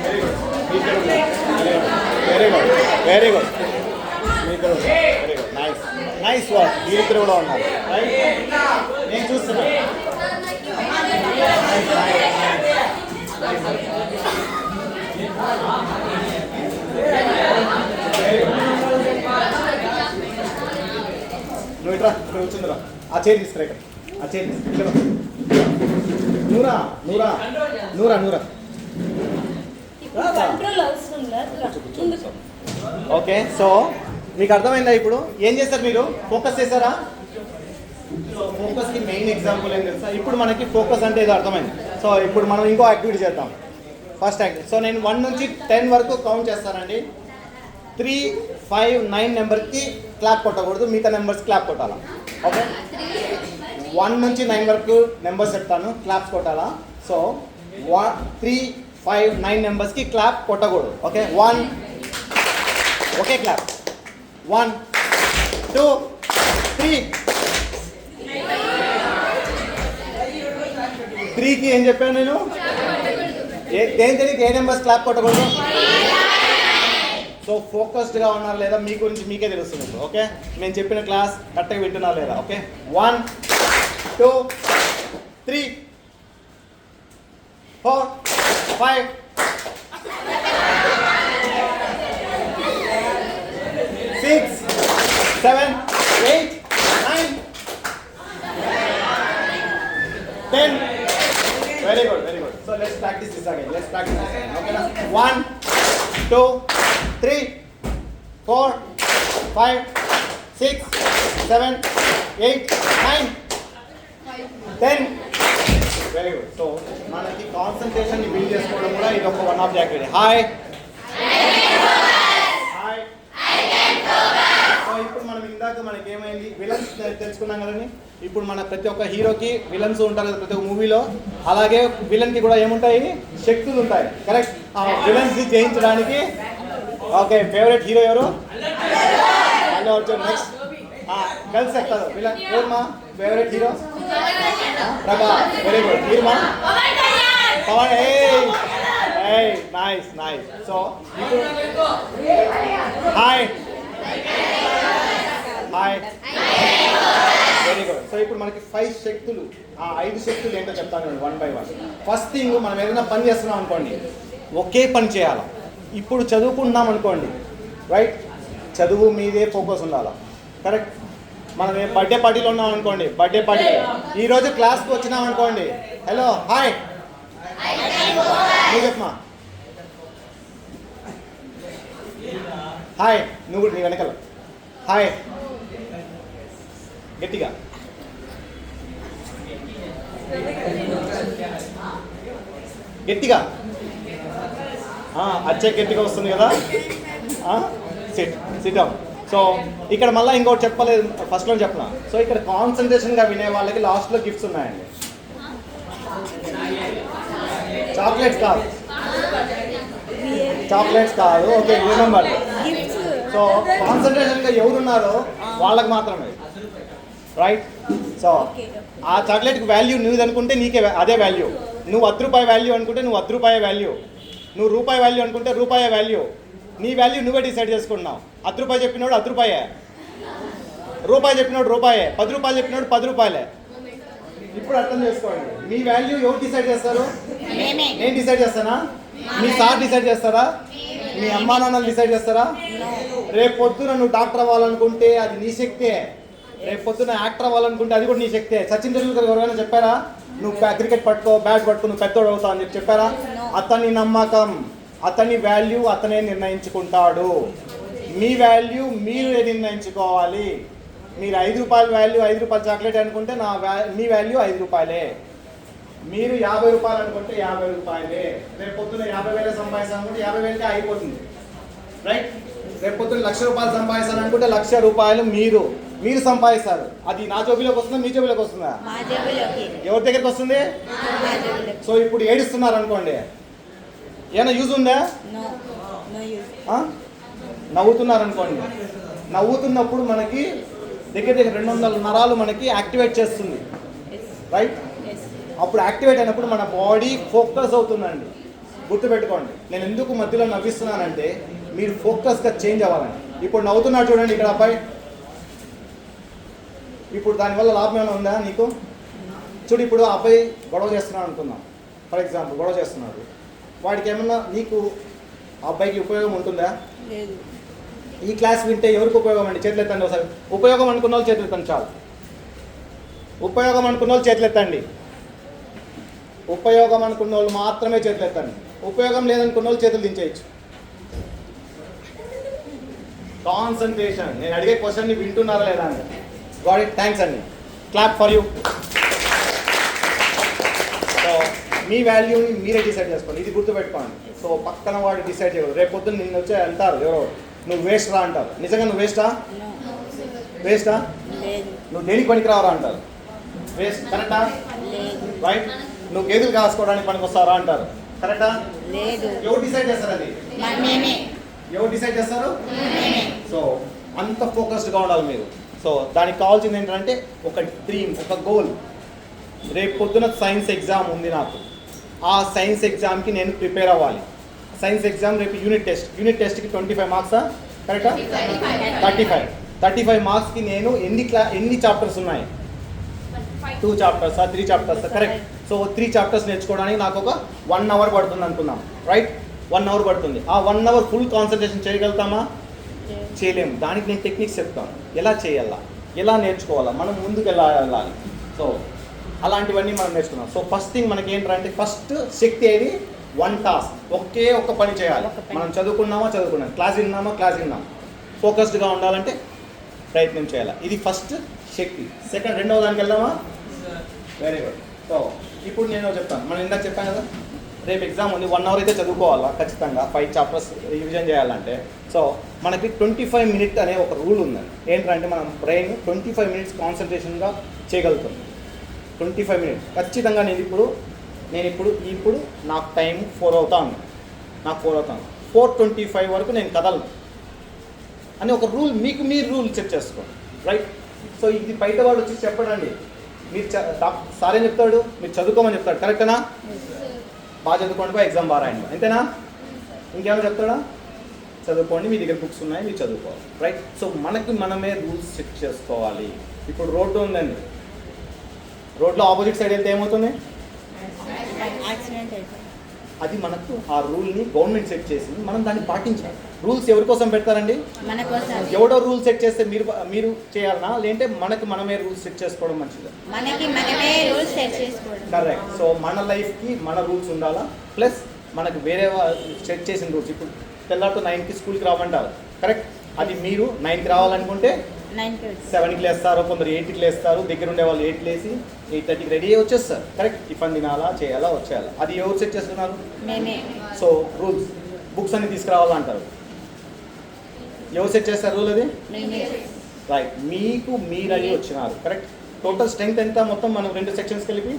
Very good. Very good. Very good. Very good. Nice nice work. వీరిద్దరు కూడా ఉన్నారు. రైట్. నేను చూస్తున్నాను. నువ్వు ఇట్రా. ఇక్కడ కూర్చుందిరా. ఆ చైర్ తీసుకురా. ఇక్కడ ఆ చైర్ ఇక్కడ. నూరా నూరా నూరా నూరా. ఓకే సో మీకు అర్థమైందా? ఇప్పుడు ఏం చేస్తారు మీరు? ఫోకస్ చేస్తారా? సో ఫోకస్కి మెయిన్ ఎగ్జాంపుల్ ఏం తెలుసా? ఇప్పుడు మనకి ఫోకస్ అంటే ఏదో అర్థమైంది. సో ఇప్పుడు మనం ఇంకో యాక్టివిటీ చేద్దాం. First activity. సో నేను 1 నుంచి 10 వరకు కౌంట్ చేస్తానండి. 3 5 9 నెంబర్కి క్లాప్ కొట్టకూడదు. మిగతా నెంబర్స్ క్లాప్ కొట్టాలా? ఓకే 1 నుంచి 9 వరకు నెంబర్స్ చెప్తాను. క్లాప్స్ కొట్టాలా? సో 3 5 9 నెంబర్స్కి క్లాప్ కొట్టకూడదు. ఓకే 1. Okay clap. 1 2 3. 3కి ఏం చెప్పాను నేను? దేనికి ఏ నెంబర్స్ క్లాప్ కొట్టకూడదు? సో ఫోకస్డ్గా ఉన్నారు లేదా మీ గురించి మీకే తెలుస్తుంది. ఓకే నేను చెప్పిన క్లాస్ కరెక్ట్గా వింటున్నారు లేదా? Okay 1 2 3 4 5 6 7 8 9 10. Very good, very good. So let's practice this again. Okay na? 1 2 3 4 5 6 7 8 9 10. Very good. So మనకి కాన్సంట్రేషన్ ని బిల్డ్ చేసుకోవడం కూడా ఇది ఒక one of the activity. Hi hi. So ఇప్పుడు మనం ఇందాక మనకి ఏమైంది? విలన్స్ తెలుసుకున్నాం కదండి. ఇప్పుడు మన ప్రతి ఒక్క హీరోకి విలన్స్ ఉంటారు కదా ప్రతి ఒక్క మూవీలో, అలాగే విలన్కి కూడా ఏముంటాయి, శక్తులు ఉంటాయి. కరెక్ట్. ఆ విలన్స్ని జయించడానికి ఓకే ఫేవరెట్ హీరో ఎవరు? అల్లు అర్జున్. నెక్స్ట్ గర్ల్స్ ఎక్కదు విలన్ ఎవరు మా favourite hero? Prabha. Very good. మీరు మా పవన్. Nice nice. సో ఇప్పుడు hi hi very good. So ఇప్పుడు మనకి 5 శక్తులు, ఆ 5 శక్తులు ఏంటో చెప్తాను one by one. First thing, మనం ఏదైనా పని చేస్తున్నాం అనుకోండి, ఒకే పని చేయాలి. ఇప్పుడు చదువుకుంటున్నాం అనుకోండి, రైట్, చదువు మీదే ఫోకస్ ఉండాలి. కరెక్ట్. మనం బర్త్డే పార్టీలో ఉన్నాం అనుకోండి, బర్త్డే పార్టీ ఈరోజు క్లాస్కి వచ్చినాం అనుకోండి, హలో హాయ్ నువ్వు చెప్పమా హాయ్, నువ్వు నీ వెనకాల హాయ్ గట్టిగా. గట్టిగా అచ్చే గట్టిగా వస్తుంది కదా. SIT SIT down. సో ఇక్కడ మళ్ళీ ఇంకోటి చెప్పలేదు, ఫస్ట్లో చెప్పనా. సో ఇక్కడ కాన్సన్ట్రేషన్గా వినే వాళ్ళకి లాస్ట్లో గిఫ్ట్స్ ఉన్నాయండి. చాక్లెట్స్ కాదు, చాక్లెట్స్ కాదు. Okay remember. సో కాన్సన్ట్రేషన్గా ఎవరున్నారో వాళ్ళకి మాత్రమే, రైట్. సో ఆ చాక్లెట్కి వాల్యూ నువ్వు అనుకుంటే నీకే అదే వాల్యూ. నువ్వు ₹10 వాల్యూ అనుకుంటే నువ్వు ₹10 వాల్యూ, నువ్వు రూపాయి వాల్యూ అనుకుంటే రూపాయి వాల్యూ. నీ వాల్యూ నువ్వే డిసైడ్ చేసుకున్నావు. ₹10 చెప్పినోడు ₹10, రూపాయి చెప్పినోడు రూపాయే, ₹10 చెప్పినోడు ₹10. ఇప్పుడు అర్థం చేసుకోండి, మీ వాల్యూ ఎవరు డిసైడ్ చేస్తారు? నేను డిసైడ్ చేస్తానా? మీ సార్ డిసైడ్ చేస్తారా? మీ అమ్మా నాన్నలు డిసైడ్ చేస్తారా? రేపు పొద్దున నువ్వు డాక్టర్ అవ్వాలనుకుంటే అది నీ శక్తే. రేపు పొద్దున యాక్టర్ అవ్వాలనుకుంటే అది కూడా నీ శక్తే. సచిన్ టెండూల్కర్ ఎవరైనా చెప్పారా నువ్వు క్రికెట్ పట్టుకో, బ్యాట్ పట్టుకో, నువ్వు పెద్దోడు అవుతావు అని చెప్పారా? అతని నమ్మకం, అతని వాల్యూ అతనే నిర్ణయించుకుంటాడు. మీ వాల్యూ మీరు నిర్ణయించుకోవాలి. మీరు ₹5 వాల్యూ ₹5 చాక్లెట్ అనుకుంటే మీ వాల్యూ ₹5. మీరు ₹50 అనుకుంటే ₹50. రేపు పొద్దున 50,000 సంపాదిస్తాను అనుకుంటే 50,000కే అయిపోతుంది, రైట్. రేపు పొద్దున ₹1,00,000 సంపాదిస్తాను అనుకుంటే ₹1,00,000 మీరు సంపాదిస్తారు. అది నా జోబిలోకి వస్తుందా, మీ జోబిలోకి వస్తుందా? ఎవరి దగ్గరికి వస్తుంది? సో ఇప్పుడు ఏడుస్తున్నారు అనుకోండి, ఏమైనా యూజ్ ఉందా? నవ్వుతున్నారు అనుకోండి, నవ్వుతున్నప్పుడు మనకి దగ్గర 200 నరాలు మనకి యాక్టివేట్ చేస్తుంది, రైట్. అప్పుడు యాక్టివేట్ అయినప్పుడు మన బాడీ ఫోకస్ అవుతుందండి. గుర్తుపెట్టుకోండి, నేను ఎందుకు మధ్యలో నవ్విస్తున్నానంటే మీరు ఫోకస్గా చేంజ్ అవ్వాలని. ఇప్పుడు నవ్వుతున్నాడు చూడండి ఇక్కడ అబ్బాయి, ఇప్పుడు దానివల్ల లాభం ఏమైనా ఉందా నీకు? చూడు, ఇప్పుడు ఆ అబ్బాయి గొడవ చేస్తున్నాడు అనుకుందాం, ఫర్ ఎగ్జాంపుల్ గొడవ చేస్తున్నాడు, వాడికి ఏమన్నా నీకు ఆ అబ్బాయికి ఉపయోగం ఉంటుందా? ఈ క్లాస్ వింటే ఎవరికి ఉపయోగం అండి? చేతులు ఎత్తండి ఒకసారి. ఉపయోగం అనుకున్న వాళ్ళు చేతులు ఎత్తండి చాలు. ఉపయోగం అనుకున్న వాళ్ళు చేతులు ఎత్తండి. ఉపయోగం అనుకున్న వాళ్ళు మాత్రమే చేతులు ఎత్తండి. ఉపయోగం లేదనుకున్న వాళ్ళు చేతులు దించేయచ్చు. కాన్సన్ట్రేషన్. నేను అడిగే క్వశ్చన్ని వింటున్నారా లేదా అని. Got it. థ్యాంక్స్ అండి. Clap for you. సో మీ వాల్యూని మీరే డిసైడ్ చేసుకోండి, ఇది గుర్తుపెట్టుకోండి. సో పక్కన వాడు డిసైడ్ చేయకూడదు. రేపు పొద్దున్న నిన్ను వచ్చి అంటారు ఎవరో, నువ్వు వేస్ట్ రా అంటారు. నిజంగా నువ్వు వేస్టా? నువ్వు దేనికి పనికి రావరా అంటారు. వేస్ట్. కరెక్టా? రైట్. నువ్వు గేదెలు కాసుకోవడానికి పనికి వస్తారా అంటారు. కరెక్టా? ఎవరు డిసైడ్ చేస్తారు? అది ఎవరు డిసైడ్ చేస్తారు? సో అంత ఫోకస్డ్గా ఉండాలి మీరు. సో దానికి కావాల్సింది ఏంటంటే ఒక డ్రీమ్, ఒక గోల్. రేపు పొద్దున సైన్స్ ఎగ్జామ్ ఉంది నాకు, ఆ సైన్స్ ఎగ్జామ్కి నేను ప్రిపేర్ అవ్వాలి. సైన్స్ ఎగ్జామ్ రేపు యూనిట్ టెస్ట్కి 25 మార్క్సా? కరెక్టా? 35 మార్క్స్కి నేను ఎన్ని చాప్టర్స్ ఉన్నాయి? 2 చాప్టర్సా 3 చాప్టర్సా? కరెక్ట్. సో 3 చాప్టర్స్ నేర్చుకోవడానికి నాకు ఒక 1 అవర్ పడుతుంది అనుకుందాం, రైట్. 1 అవర్ పడుతుంది. ఆ 1 అవర్ ఫుల్ కాన్సన్ట్రేషన్ చేయగలుగుతామా? చేయలేము. దానికి నేను టెక్నిక్స్ చెప్తాను, ఎలా చేయాలా, ఎలా నేర్చుకోవాలా, మనం ముందుకు ఎలా వెళ్ళాలి. సో అలాంటివన్నీ మనం నేర్చుకున్నాం. సో ఫస్ట్ థింగ్ మనకి ఏంటంటే, ఫస్ట్ శక్తి ఏది? 1 టాస్క్. ఒక్క పని చేయాలి. మనం చదువుకున్నాం, క్లాస్ విన్నాం. ఫోకస్డ్గా ఉండాలంటే ప్రయత్నం చేయాలి. ఇది ఫస్ట్ శక్తి. సెకండ్, రెండవ దానికి వెళ్దామా? Very good. సో ఇప్పుడు నేను చెప్తాను. మనం ఇందాక చెప్పాను కదా, రేపు ఎగ్జామ్ ఉంది 1 అవర్ అయితే చదువుకోవాలా ఖచ్చితంగా 5 చాప్టర్స్ రివిజన్ చేయాలంటే. సో మనకి 25 మినిట్ అనే ఒక రూల్ ఉందండి. ఏంటంటే మనం బ్రెయిన్ 25 మినిట్స్ కాన్సన్ట్రేషన్గా చేయగలుగుతుంది. 25 మినిట్స్ ఖచ్చితంగా నేను ఇప్పుడు నాకు టైం 4 అవుతాను, 4:25 వరకు నేను కదలను అని ఒక రూల్ మీరు రూల్ సెట్ చేసుకోండి, రైట్? సో ఇది బయట వాళ్ళు వచ్చి చెప్పడండి, మీరు సార్ ఏం చెప్తాడు, మీరు చదువుకోమని చెప్తాడు, కరెక్టేనా? బాగా చదువుకోండి, ఎగ్జామ్ బాగా రాయండి, అంతేనా? ఇంకేమో చెప్తాడా? చదువుకోండి, మీ దగ్గర బుక్స్ ఉన్నాయి, మీరు చదువుకోవాలి, రైట్? సో మనమే రూల్స్ సెట్ చేసుకోవాలి. ఇప్పుడు రోడ్డు ఉందండి, రోడ్లో ఆపోజిట్ సైడ్ వెళ్తే ఏమవుతుంది? యాక్సిడెంట్ అయిపోయింది. అది మనకు ఆ రూల్ని గవర్నమెంట్ సెట్ చేసింది, మనం దాన్ని పాటించాలి. రూల్స్ ఎవరి కోసం పెడతారండి? మన కోసం. ఎవడో రూల్ సెట్ చేస్తే మీరు చేయాలనా, లేదంటే మనమే రూల్స్ సెట్ చేసుకోవడం మంచిది? మనమే రూల్స్ సెట్ చేసుకోవడం. కరెక్ట్. సో మన లైఫ్కి మన రూల్స్ ఉండాలా, ప్లస్ మనకు వేరే సెట్ చేసిన రూల్స్. ఇప్పుడు తెల్లారితో 9కి స్కూల్కి రావంటారు, కరెక్ట్? అది మీరు 9కి రావాలనుకుంటే 7కి లేస్తారు, కొందరు 8కి లేస్తారు, దగ్గర ఉండే వాళ్ళు 8 లేసి 8:30కి రెడీ అయ్యి వచ్చేస్తారు, కరెక్ట్? టిఫన్ తినాలా, చేయాలా, వచ్చేయాలా. అది ఎవరు సెట్ చేస్తున్నారు? సో రూల్స్, బుక్స్ అన్ని తీసుకురావాలంటారు, ఎవరు సెట్ చేస్తారు రూల్? అది రైట్, మీకు మీరని వచ్చినారు, కరెక్ట్? టోటల్ స్ట్రెంగ్త్ ఎంత మొత్తం మనం 2 సెక్షన్స్కి కలిపి?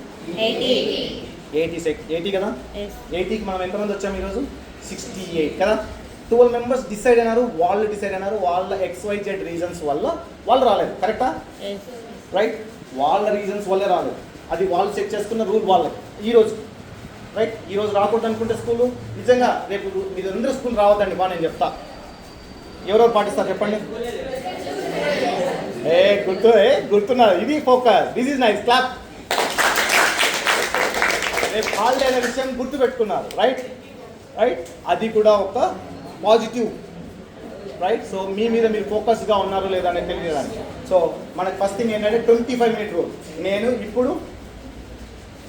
80 కదా? 80కి మనం ఎంతమంది వచ్చాము ఈరోజు? 68 కదా? 12 మెంబర్స్ డిసైడ్ అయినారు, వాళ్ళ XYZ రీజన్స్ వల్ల వాళ్ళు రాలేదు, కరెక్టా? రైట్, వాళ్ళ రీజన్స్ వల్లే రాలేదు. అది వాళ్ళు సెట్ చేసుకున్న రూల్ వాళ్ళకి ఈరోజు, రైట్? ఈరోజు రాకూడదు అనుకుంటే స్కూలు, నిజంగా రేపు మీరు అందరూ స్కూల్ రావద్దండి, నేను చెప్తా. ఎవరెవరు పాటిస్తారు చెప్పండి? గుర్తున్నారు, ఇది focus, this is nice, clap. రేపు హాలిడే అనే విషయం గుర్తు పెట్టుకున్నారు, రైట్? అది కూడా ఒక పాజిటివ్, రైట్? సో మీ మీద మీరు ఫోకస్గా ఉన్నారో లేదా అనేది తెలియడానికి. సో మనకు ఫస్ట్ థింగ్ ఏంటంటే 25 మినిట్ రూల్. నేను ఇప్పుడు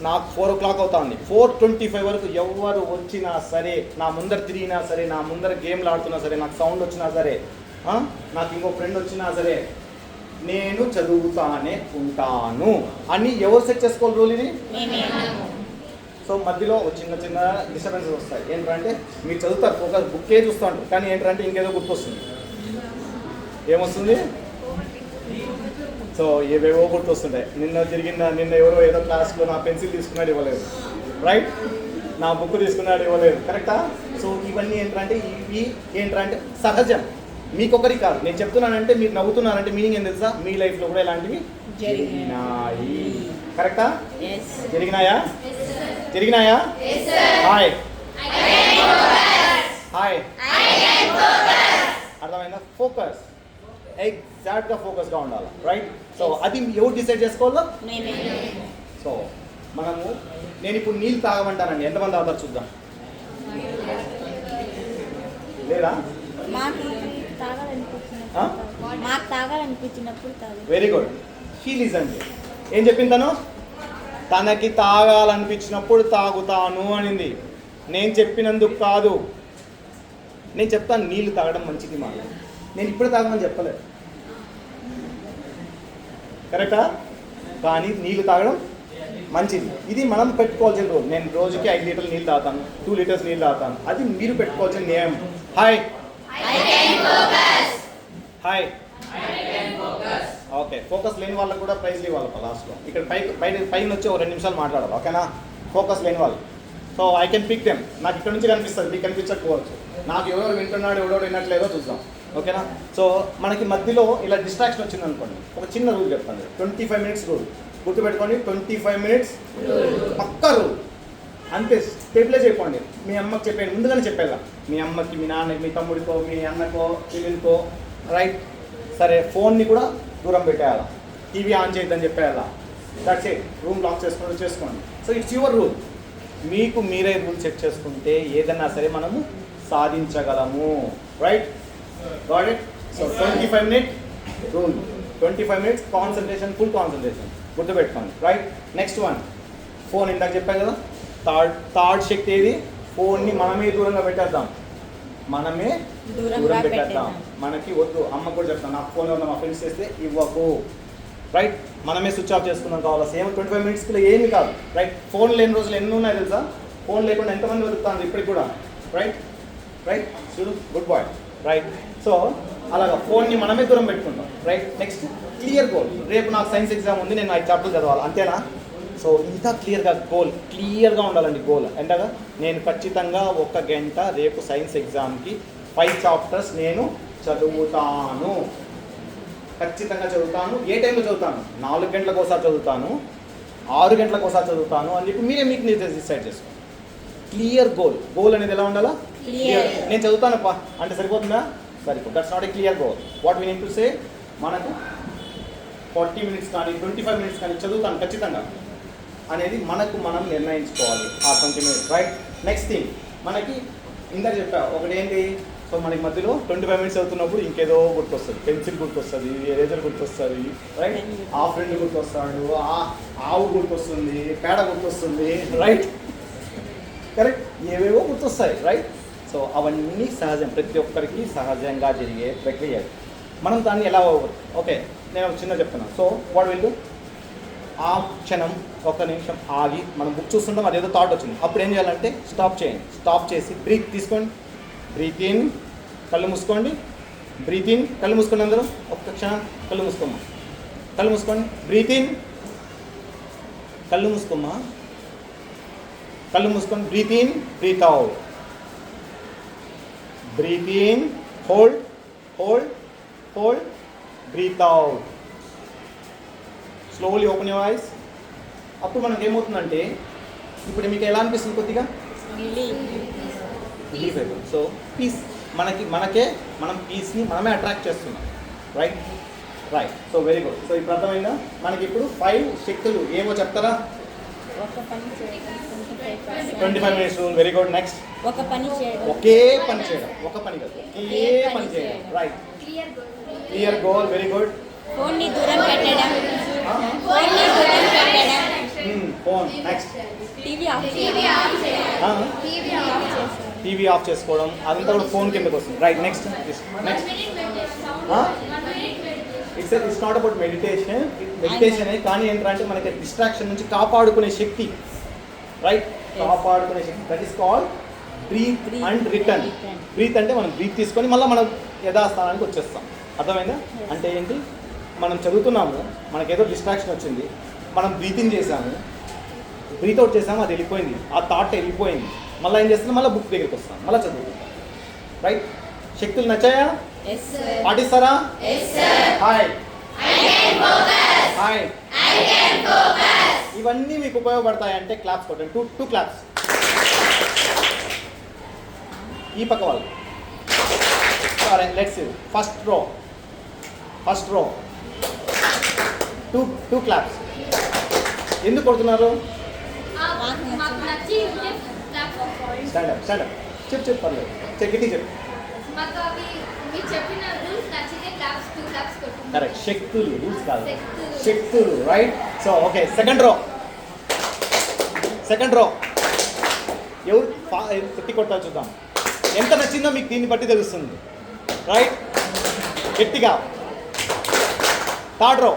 నాకు 4 o'clock అవుతా ఉంది, 4:25 వరకు ఎవరు వచ్చినా సరే, నా ముందర తిరిగినా సరే, నా ముందర గేమ్లు ఆడుతున్నా సరే, నాకు సౌండ్ వచ్చినా సరే, నాకు ఇంకో ఫ్రెండ్ వచ్చినా సరే, నేను చదువుతానే ఉంటాను అని ఎవరు సెట్ చేసుకోవాలి రూల్ ఇది? సో మధ్యలో చిన్న డిస్టర్బెన్సెస్ వస్తాయి. ఏంటంటే మీరు చదువుతారు, ఒక బుక్కే చూస్తాడు, కానీ ఏంటంటే ఇంకేదో గుర్తొస్తుంది. ఏమొస్తుంది? సో ఏవేవో గుర్తొస్తుంటాయి. నిన్న ఎవరో ఏదో క్లాస్లో నా పెన్సిల్ తీసుకున్నాడు, ఇవ్వలేదు, రైట్? నా బుక్ తీసుకున్నాడు, ఇవ్వలేదు, కరెక్టా? సో ఇవన్నీ ఏంటంటే సహజం, మీకొకరికి కాదు. నేను చెప్తున్నానంటే మీరు నవ్వుతున్నారంటే మీనింగ్ ఏం తెలుసా? మీ లైఫ్లో కూడా ఇలాంటివి జరిగినాయి, కరెక్టా? జరిగినాయా? హాయ్ అర్థమైందా? ఫోకస్, ఎగ్జాక్ట్గా ఫోకస్గా ఉండాలి, రైట్? సో అది ఎవరు డిసైడ్ చేసుకోవాలో? సో నేను ఇప్పుడు నీళ్ళు తాగమంటానండి, ఎంతమంది తాగుతారు చూద్దాం? లేదా? Very good. హీలిజ్ అంటే ఏం చెప్పింది తను? తనకి తాగాలనిపించినప్పుడు తాగుతాను అనింది. నేను చెప్పినందుకు కాదు, నేను చెప్తాను నీళ్ళు తాగడం మంచిది మాట, నేను ఇప్పుడు తాగమని చెప్పలేదు, కరెక్టా? కానీ నీళ్ళు తాగడం మంచిది, ఇది మనం పెట్టుకోవాల్సిన రూల్. నేను రోజుకి 5 లీటర్లు నీళ్ళు తాగుతాను, 2 లీటర్స్ నీళ్ళు తాగుతాను, అది మీరు పెట్టుకోవాల్సిన నియమం. Hi okay. ఫోకస్ లేని వాళ్ళకు కూడా ప్రైజ్ ఇవ్వాలి లాస్ట్లో. ఇక్కడ పైన వచ్చి 2 నిమిషాలు మాట్లాడాలి, ఓకేనా? ఫోకస్ లేని వాళ్ళు. So I can pick them. నాకు ఇక్కడ నుంచి కనిపిస్తుంది, మీకు కనిపించకపోవచ్చు. నాకు ఎవరెవరు వింటున్నాడు, ఎవరెవరు వినట్లేదో చూద్దాం, ఓకేనా? సో మనకి మధ్యలో ఇలా డిస్ట్రాక్షన్ వచ్చింది అనుకోండి, ఒక చిన్న రూల్ చెప్తాను, 25 మినిట్స్ రూల్ గుర్తుపెట్టుకోండి. 25 మినిట్స్ పక్కా రూల్, అంతే. స్టెబిలైజ్ అయిపోండి. మీ అమ్మకి చెప్పాను, ముందుగానే చెప్పేలా, మీ అమ్మకి, మీ నాన్నకి, మీ తమ్ముడికో, మీ అన్నకో, చెల్లెలకో, రైట్? సరే, ఫోన్ని కూడా దూరం పెట్టేయాలా, టీవీ ఆన్ చేయొద్దని చెప్పేయాలా, దట్స్ ఇట్. రూమ్ లాక్ చేసుకోండి. So it's your rule. మీకు మీరే రూల్ సెట్ చేసుకుంటే ఏదైనా సరే మనము సాధించగలము, right? Got it? So 25 minute rule, 25 minutes concentration, full concentration గుర్తుపెట్టుకోండి, రైట్? Next one, phone. ఇందాక చెప్పాను కదా, థర్డ్ శక్తి ఏది? ఫోన్ని మనమే దూరంగా పెట్టేద్దాం, మనమే దూరం పెట్టేద్దాం. మనకి వద్దు. అమ్మ కూడా చెప్తాను, నాకు ఫోన్ ఎవరన్నా మా ఫ్రెండ్స్ చేస్తే ఇవ్వకు, రైట్? మనమే స్విచ్ ఆఫ్ చేసుకున్నాం కావాలా. సేమ్ 25 మినిట్స్లో ఏమి కాదు, రైట్? ఫోన్ లేని రోజులు ఎన్ని ఉన్నాయి తెలుసా? ఫోన్ లేకుండా ఎంతమంది బతుకుతాను ఇప్పటికి కూడా, రైట్ రైట్ చూడు, గుడ్ బాయ్, రైట్. సో అలాగా ఫోన్ని మనమే దూరం పెట్టుకుంటాం, రైట్. Next clear goal. రేపు నాకు సైన్స్ ఎగ్జామ్ ఉంది, నేను 5 చాప్టర్లు చదవాలి, అంతేనా? సో ఇంకా క్లియర్గా గోల్, క్లియర్గా ఉండాలండి గోల్. ఎంతగా నేను ఖచ్చితంగా 1 గంట రేపు సైన్స్ ఎగ్జామ్కి 5 చాప్టర్స్ నేను చదువుతాను, ఖచ్చితంగా చదువుతాను. ఏ టైంలో చదువుతాను? 4 గంటలకు ఒకసారి చదువుతాను, 6 గంటలకు ఒకసారి చదువుతాను అని చెప్పి మీరే మీకు డిసైడ్ చేసుకోండి. Clear goal. గోల్ అనేది ఎలా ఉండాలా? క్లియర్. నేను చదువుతానప్పా అంటే సరిపోతుందా? సరిపోదు. That's not a clear goal. What we need to say, మనకు 40 మినిట్స్ కానీ 25 మినిట్స్ కానీ చదువుతాను ఖచ్చితంగా అనేది మనకు మనం నిర్ణయించుకోవాలి ఆ 20 మినిట్స్, రైట్. నెక్స్ట్ థింగ్, మనకి ఇందాక చెప్పా ఒకటి ఏంటి, సో మనకి మధ్యలో 25 మినిట్స్ చదువుతున్నప్పుడు ఇంకేదో గుర్తొస్తుంది, పెన్సిల్ గుర్తొస్తుంది, ఎరేజర్ గుర్తొస్తుంది, రైట్. ఆ ఫ్రెండ్ గుర్తొస్తాడు, ఆవు గుర్తొస్తుంది, పేడ గుర్తొస్తుంది, రైట్, కరెక్ట్, ఏవేవో గుర్తొస్తాయి, రైట్. సో అవన్నీ సహజం, ప్రతి ఒక్కరికి సహజంగా జరిగే ప్రక్రియ. మనం దాన్ని ఎలా ఓకే నేను ఒక చిన్న చెప్తున్నాను. సో వాట్ విల్ డూ, ఆ క్షణం 1 నిమిషం ఆగి మనం బుక్ చూస్తుంటాం, అదేదో థాట్ వచ్చింది, అప్పుడు ఏం చేయాలంటే స్టాప్ చేయండి. స్టాప్ చేసి బ్రీత్ తీసుకోండి, బ్రీత్ ఇన్, కళ్ళు మూసుకోండి, బ్రీత్ ఇన్, కళ్ళు మూసుకోండి, అందరూ ఒక్క క్షణం కళ్ళు మూసుకోమ్మా, కళ్ళు మూసుకోండి, బ్రీత్ ఇన్, కళ్ళు మూసుకోమ్మా, కళ్ళు మూసుకోండి, breathe in, breathe out, breathe in, hold hold hold, breathe out, slowly open your eyes. అప్పుడు మనకి ఏమవుతుందంటే, ఇప్పుడు మీకు ఎలా అనిపిస్తుంది, కొద్దిగా రిలీఫ్ అయిపోతుంది. సో పీస్, మనం పీస్ని మనమే అట్రాక్ట్ చేస్తున్నాం, right right. So very good. So ఇప్పుడు అర్థమైందా మనకి? ఇప్పుడు 5 శక్తులు ఏమో చెప్తారా? 25 minutes rule, very good. Next ఒక పని చేయడం, ఒకే పని చేయడం, ఒక పని కాదు, ఒకే పని చేయడం, right. Clear goal, very good. ఫోన్ని దూరం పెట్టడం, ఫోన్ని దూరం పెట్టడం, ఫోన్. నెక్స్ట్ టీవీ ఆఫ్ చేయడం, టీవీ ఆఫ్ చేసుకోవడం, అదంతా కూడా ఫోన్ కిందకి వస్తుంది, right. Next next it's not about meditation కానీ ఏంటంటే మనకి డిస్ట్రాక్షన్ నుంచి కాపాడుకునే శక్తి, రైట్. కాపాడుకునే శక్తి, that is called breathe and return. Breathe అంటే మనం బ్రీత్ తీసుకొని మళ్ళీ మనం యథాస్థానానికి వచ్చేస్తాం, అర్థమైందా? అంటే ఏంటి, మనం చదువుతున్నాము, మనకేదో డిస్ట్రాక్షన్ వచ్చింది, మనం బ్రీతింగ్ చేసాము, బ్రీత్ అవుట్ చేసాము, అది వెళ్ళిపోయింది, ఆ థాట్ వెళ్ళిపోయింది, మళ్ళీ ఏం చేస్తున్నాం, మళ్ళీ బుక్ దగ్గరికి వస్తాం, మళ్ళీ చదువుకుంటాం, రైట్. శక్తులు నచ్చాయా? పాటిస్తారా? Hi hi. ఇవన్నీ మీకు ఉపయోగపడతాయంటే క్లాప్స్ కొట్టండి, 2 క్లాప్స్. ఈ పక్క వాళ్ళు, సరే లెట్స్ ఫస్ట్ రో 2 క్లాప్స్. ఎందుకు కొడుతున్నారు? స్టాండ్ అప్ చెప్పు పర్లేదు, గట్టి చెప్పు. కరెక్ట్, శక్తులు, రూల్స్ కాదు, శక్తులు, right. So okay, second row ఎవరు గట్టి కొట్టాలి చూద్దాం. ఎంత నచ్చిందో మీకు దీన్ని బట్టి తెలుస్తుంది, రైట్. గట్టిగా. థర్డ్ రో,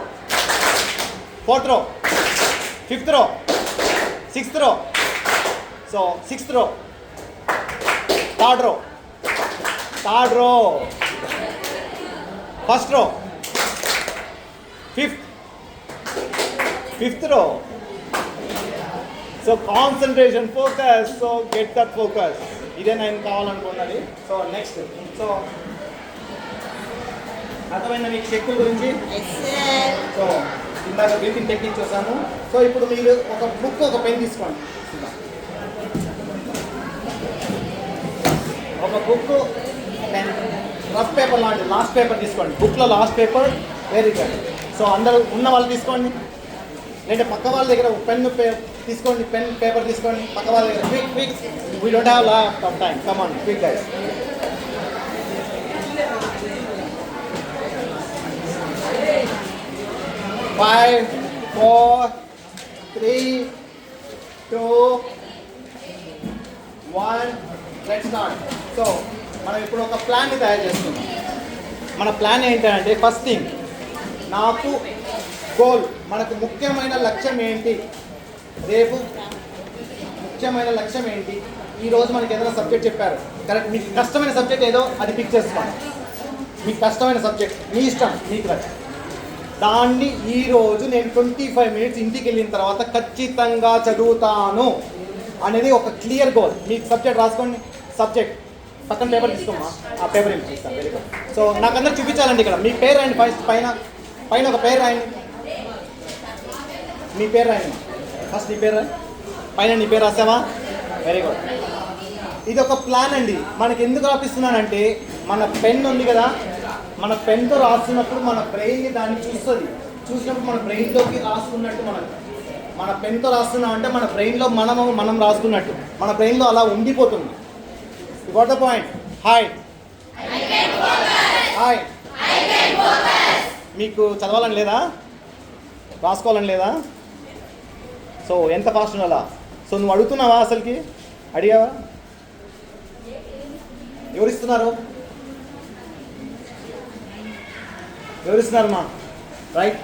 4th రో, 5th రో, 6th రో. సో 6th రో, థర్డ్ రో, 1st రో, 5th రో. So concentration, focus. So get that focus. ఇదే నేను కావాలనుకున్నది. సో నెక్స్ట్, సో అర్థమైందా మీకు శక్తుల గురించి? సో ఇందాక బ్రీతింగ్ టెక్నిక్ చూసాము. సో ఇప్పుడు మీరు ఒక బుక్, ఒక పెన్ తీసుకోండి, ఒక బుక్, పెన్, రఫ్ పేపర్ లాంటి లాస్ట్ పేపర్ తీసుకోండి. బుక్లో last paper very good. So అందరూ ఉన్న వాళ్ళు తీసుకోండి, లేదంటే పక్క వాళ్ళ దగ్గర పెన్ తీసుకోండి, పెన్ పేపర్ తీసుకోండి పక్క వాళ్ళ దగ్గర. Quick, we don't have lot of time, come on, quick guys. Five, 4, 3, 2, 1, let's start. So మనం ఇప్పుడు ఒక ప్లాన్ని తయారు చేస్తున్నాం. మన ప్లాన్ ఏంటంటే, ఫస్ట్ థింగ్, నాకు గోల్, మనకు ముఖ్యమైన లక్ష్యం ఏంటి, రేపు ముఖ్యమైన లక్ష్యం ఏంటి? ఈ రోజు మనకి ఏదైనా సబ్జెక్ట్ చెప్పారు, కరెక్ట్. మీకు కష్టమైన సబ్జెక్ట్ ఏదో అది పిక్ చేసుకోండి. మీకు కష్టమైన సబ్జెక్ట్ మీ ఇష్టం, మీకు లక్ష్యం. దాన్ని ఈరోజు నేను 25 మినిట్స్ ఇంటికి వెళ్ళిన తర్వాత ఖచ్చితంగా చదువుతాను అనేది ఒక క్లియర్ గోల్. మీకు సబ్జెక్ట్ రాసుకోండి. సబ్జెక్ట్ పక్కన పేపర్ తీసుకోమా, ఆ పేపర్ ఏమి చూస్తాను. Very good. సో నాకు అందరు చూపించాలండి. ఇక్కడ మీ పేరు రాయండి. ఫస్ట్ పైన ఒక పేరు రాయండి. మీ పేరు రాయండి. ఫస్ట్ నీ పేరు రాయి. పైన నీ పేరు రాసావా? Very good. ఇది ఒక ప్లాన్ అండి. మనకి ఎందుకు రాపిస్తున్నానంటే, మన పెన్ ఉంది కదా, మన పెన్తో రాస్తున్నప్పుడు మన బ్రెయిన్ని దాన్ని చూసినప్పుడు మన బ్రెయిన్లోకి రాసుకున్నట్టు మన పెన్తో రాస్తున్నాం అంటే మన బ్రెయిన్లో మనం రాసుకున్నట్టు మన బ్రెయిన్లో అలా ఉండిపోతుంది. You got the point? Hi hi. మీకు చదవాలని లేదా? రాసుకోవాలని లేదా? సో ఎంత ఫాస్ట్ ఉండాలా? సో నువ్వు అడుగుతున్నావా? అసలుకి అడిగావా? ఎవరిస్తున్నారు మా రైట్?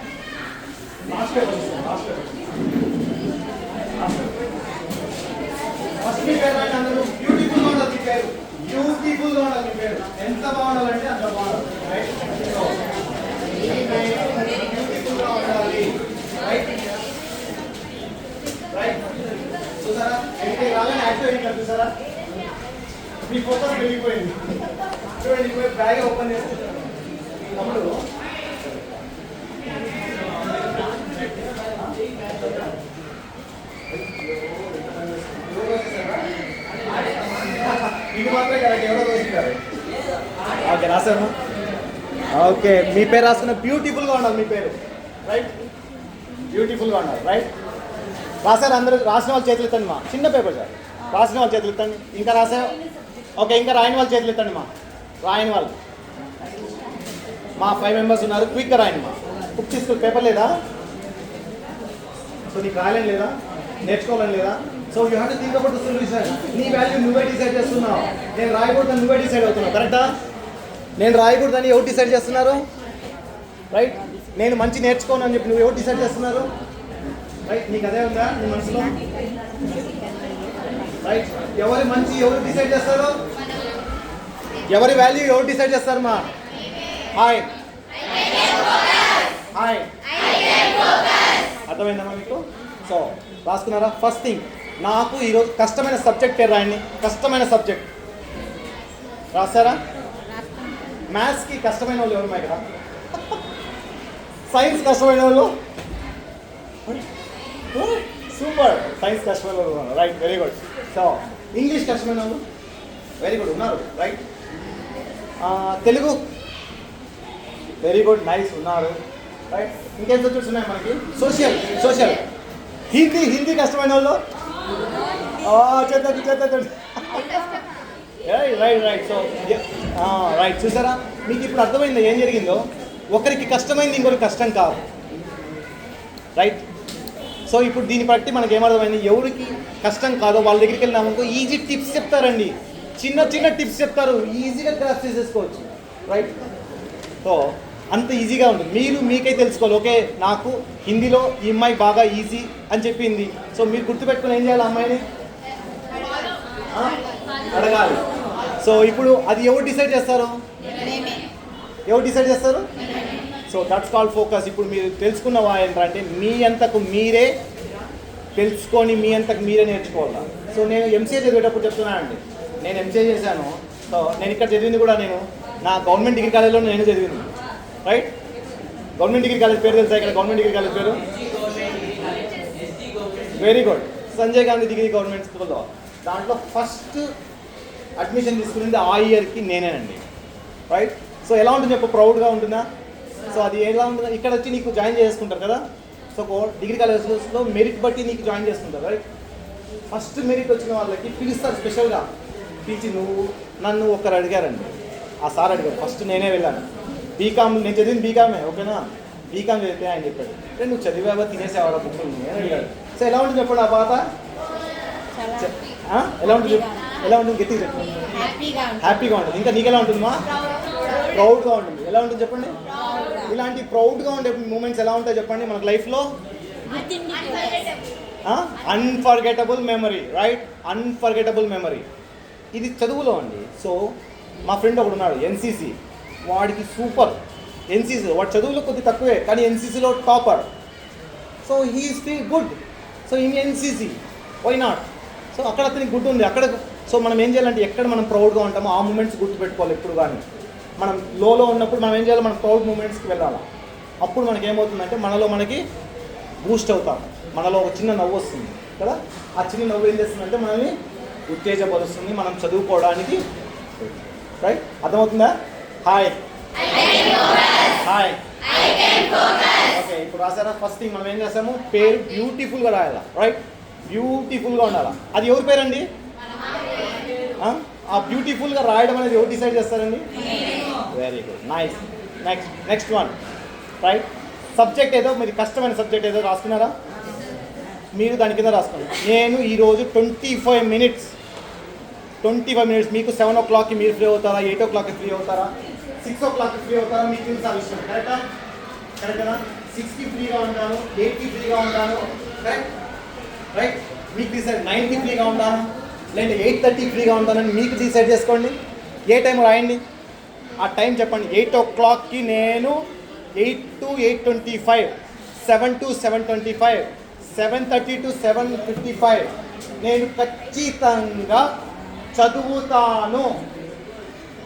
ఫస్ట్ మీ పేరు రాయండి అందరూ. బ్యూటిఫుల్గా ఉండాలి మీ పేరు. బ్యూటిఫుల్గా ఉండాలి మీ పేరు. ఎంత బాగుండాలంటే అంత బాగుండాలి. రైట్? బ్యూటిఫుల్గా ఉండాలి. Right right. చూసారా ఏంటి రాగానే యాక్టివ్ అయింది చూసారా? మీ ఫోకస్ వెళ్ళిపోయింది. చూడండి ఇప్పుడు బ్యాగ్ ఓపెన్ చేస్తే తమ్ముడు ఇది మాత్రమే కదా ఎవరో రోజుతారు. ఓకే రాశాను. ఓకే మీ పేరు రాసుకున్న బ్యూటిఫుల్గా ఉండాలి మీ పేరు. రైట్? బ్యూటిఫుల్గా ఉండాలి. రైట్? రాశారు అందరూ? రాసిన వాళ్ళు చేతులు ఎత్తండి మా. చిన్న పేపర్ సార్. రాసిన వాళ్ళు చేతులు ఎత్తండి. ఇంకా రాశారు? ఓకే ఇంకా రాయని వాళ్ళు చేతులు ఎత్తండి మా. రాయని వాళ్ళు మా 5 మెంబర్స్ ఉన్నారు. క్విక్గా రాయండి మా. బుక్ తీసుకుని పేపర్ లేదా? సో నీకు రాయలేని లేదా? నేర్చుకోవాలని లేదా? So you have to think about the solution. నీ వాల్యూ నువ్వే డిసైడ్ చేస్తున్నావు. నేను రాయకూడదని నువ్వే డిసైడ్ అవుతున్నావు. కరెక్టా? నేను రాయకూడదని ఎవరు డిసైడ్ చేస్తున్నారు? రైట్? నేను మంచి నేర్చుకోను అని చెప్పి నువ్వు ఎవరు డిసైడ్ చేస్తున్నారు? రైట్? నీకు అదే ఉందా నీ మనసులో? రైట్? ఎవరి మంచి ఎవరు డిసైడ్ చేస్తారు? ఎవరి వాల్యూ ఎవరు డిసైడ్ చేస్తారు మా? Hi hi. అర్థమైందమ్మా మీకు? సో రాసుకున్నారా? ఫస్ట్ థింగ్, నాకు ఈరోజు కష్టమైన సబ్జెక్ట్ పేరు రాయండి. కష్టమైన సబ్జెక్ట్ రాస్తారా? మ్యాథ్స్కి కష్టమైన వాళ్ళు ఎవరు ఇక్కడ? సైన్స్ కష్టమైన వాళ్ళు? సూపర్. సైన్స్ కష్టమైన వాళ్ళు ఉన్నారు. Right, very good. So English కష్టమైన వాళ్ళు? వెరీ గుడ్, ఉన్నారు. Right. Telugu? Very good, nice, ఉన్నారు. రైట్. ఇంకేం సబ్జెక్ట్స్ ఉన్నాయి మనకి? సోషల్. హిందీ కష్టమైన వాళ్ళు? చేద్దాం. రైట్. సో రైట్, చూసారా మీకు ఇప్పుడు అర్థమైందో ఏం జరిగిందో? ఒకరికి కష్టమైంది ఇంకొకరికి కష్టం కాదు. రైట్. సో ఇప్పుడు దీన్ని బట్టి మనకి ఏమర్థమైంది? ఎవరికి కష్టం కాదో వాళ్ళ దగ్గరికి వెళ్ళినామనుకో ఈజీ టిప్స్ చెప్తారండి. చిన్న టిప్స్ చెప్తారు, ఈజీగా గ్రాస్ చేసేసుకోవచ్చు. రైట్. సో అంత ఈజీగా ఉంటుంది. మీరు మీకై తెలుసుకోవాలి. ఓకే, నాకు హిందీలో ఈ అమ్మాయి బాగా ఈజీ అని చెప్పింది. సో మీరు గుర్తుపెట్టుకుని ఏం చేయాలి? అమ్మాయిని అడగాలి. సో ఇప్పుడు అది ఎవరు డిసైడ్ చేస్తారు? So that's called focus. ఇప్పుడు మీరు తెలుసుకున్నవా ఏంటంటే మీ అంతకు మీరే తెలుసుకొని మీ అంతకు మీరే నేర్చుకోవాలి. సో నేను ఎంసీఏ చదివేటప్పుడు చెప్తున్నానండి. నేను ఎంసీఏ చేశాను. సో నేను ఇక్కడ చదివింది కూడా నేను నా గవర్నమెంట్ డిగ్రీ కాలేజ్లో నేను చదివింది. రైట్. గవర్నమెంట్ డిగ్రీ కాలేజ్ పేరు తెలుసా? ఇక్కడ గవర్నమెంట్ డిగ్రీ కాలేజ్ పేరు? Very good, Sanjay Gandhi degree government స్కూల్లో. దాంట్లో ఫస్ట్ అడ్మిషన్ తీసుకునేది ఆ ఇయర్కి నేనేనండి. రైట్. సో ఎలా ఉంటుంది చెప్పు? ప్రౌడ్గా ఉంటుందా? సో అది ఎలా ఉంటుందా? ఇక్కడ వచ్చి నీకు జాయిన్ చేసుకుంటారు కదా. సో డిగ్రీ కాలేజెస్లో మెరిట్ బట్టి నీకు జాయిన్ చేసుకుంటారు. రైట్. ఫస్ట్ మెరిట్ వచ్చిన వాళ్ళకి పిలుస్తారు స్పెషల్గా. పిలిచి నన్ను ఒకరు అడిగారండి. ఆ సార్ అడిగారు. ఫస్ట్ నేనే వెళ్ళాను. బీకామ్, నేను చదివింది బీకామే. ఓకేనా? బీకామ్ చదివితే ఆయన చెప్పాడు, నువ్వు చదివావా, తినేసేవారా బుక్కులు నేను అడిగాడు. సో ఎలా ఉంటుంది చెప్పండి ఆ పాత? ఎలా ఉంటుంది? గట్టిగా చెప్పండి. హ్యాపీగా ఉంటుంది. ఇంకా నీకు ఎలా ఉంటుందమ్మా? ప్రౌడ్గా ఉంటుంది. ఎలా ఉంటుంది చెప్పండి? ఇలాంటి ప్రౌడ్గా ఉండే మూమెంట్స్ ఎలా ఉంటాయి చెప్పండి మనకు లైఫ్లో? Unforgettable memory, right? Unforgettable memory. ఇది చదువులో అండి. సో మా ఫ్రెండ్ ఒకడు ఉన్నాడు ఎన్సీసీ, వాడికి సూపర్ ఎన్సీసీ. వాడు చదువులో కొద్ది తక్కువే కానీ ఎన్సీసీలో topper. So he is feel good. So in NCC why not? So అక్కడ అతనికి గుడ్ ఉంది అక్కడ. సో మనం ఏం చేయాలంటే ఎక్కడ మనం ప్రౌడ్గా ఉంటామో ఆ మూమెంట్స్ గుర్తుపెట్టుకోవాలి ఎప్పుడు. కానీ మనం లోలో ఉన్నప్పుడు మనం ఏం చేయాలి, మనం ప్రౌడ్ మూమెంట్స్కి వెళ్ళాలి. అప్పుడు మనకి ఏమవుతుందంటే మనకి బూస్ట్ అవుతాం, మనలో ఒక చిన్న నవ్వు వస్తుంది కదా. ఆ చిన్న నవ్వు ఏం చేస్తుందంటే మనల్ని ఉత్తేజపరుస్తుంది, మనం చదువుకోవడానికి. రైట్? అర్థమవుతుందా? Hi hi. ఓకే, ఇప్పుడు రాసారా? ఫస్ట్ థింగ్ మనం ఏం చేస్తాము, పేరు బ్యూటిఫుల్గా రాయాలా, రైట్? బ్యూటిఫుల్గా ఉండాలా. అది ఎవరి పేరండి? ఆ బ్యూటిఫుల్గా రాయడం అనేది ఎవరు డిసైడ్ చేస్తారండి? Very good, nice. Next one, right? Subject ఏదో మీరు కష్టమైన సబ్జెక్ట్ ఏదో రాసుకున్నారా? మీరు దాని కింద రాసుకోండి. నేను ఈరోజు 25 మినిట్స్ మీకు 7 o'clockకి మీరు ఫ్రీ అవుతారా, 8 o'clockకి ఫ్రీ అవుతారా, 6 o'clockకి ఫ్రీ అవుతారా, మీకు తెలుసు ఆ విషయం. కరెక్టేనా? 6కి ఫ్రీగా ఉంటాను, 8కి ఫ్రీగా ఉంటాను, కరెక్ట్? రైట్? మీకు డిసైడ్ 9కి ఫ్రీగా ఉంటాను లేదంటే 8:30 ఫ్రీగా ఉంటానని మీకు డిసైడ్ చేసుకోండి. ఏ టైం రాయండి, ఆ టైం చెప్పండి. 8 o'clockకి నేను 8 to 8:25, 7 to 7:25, 7:30 to 7:55 నేను ఖచ్చితంగా చదువుతాను.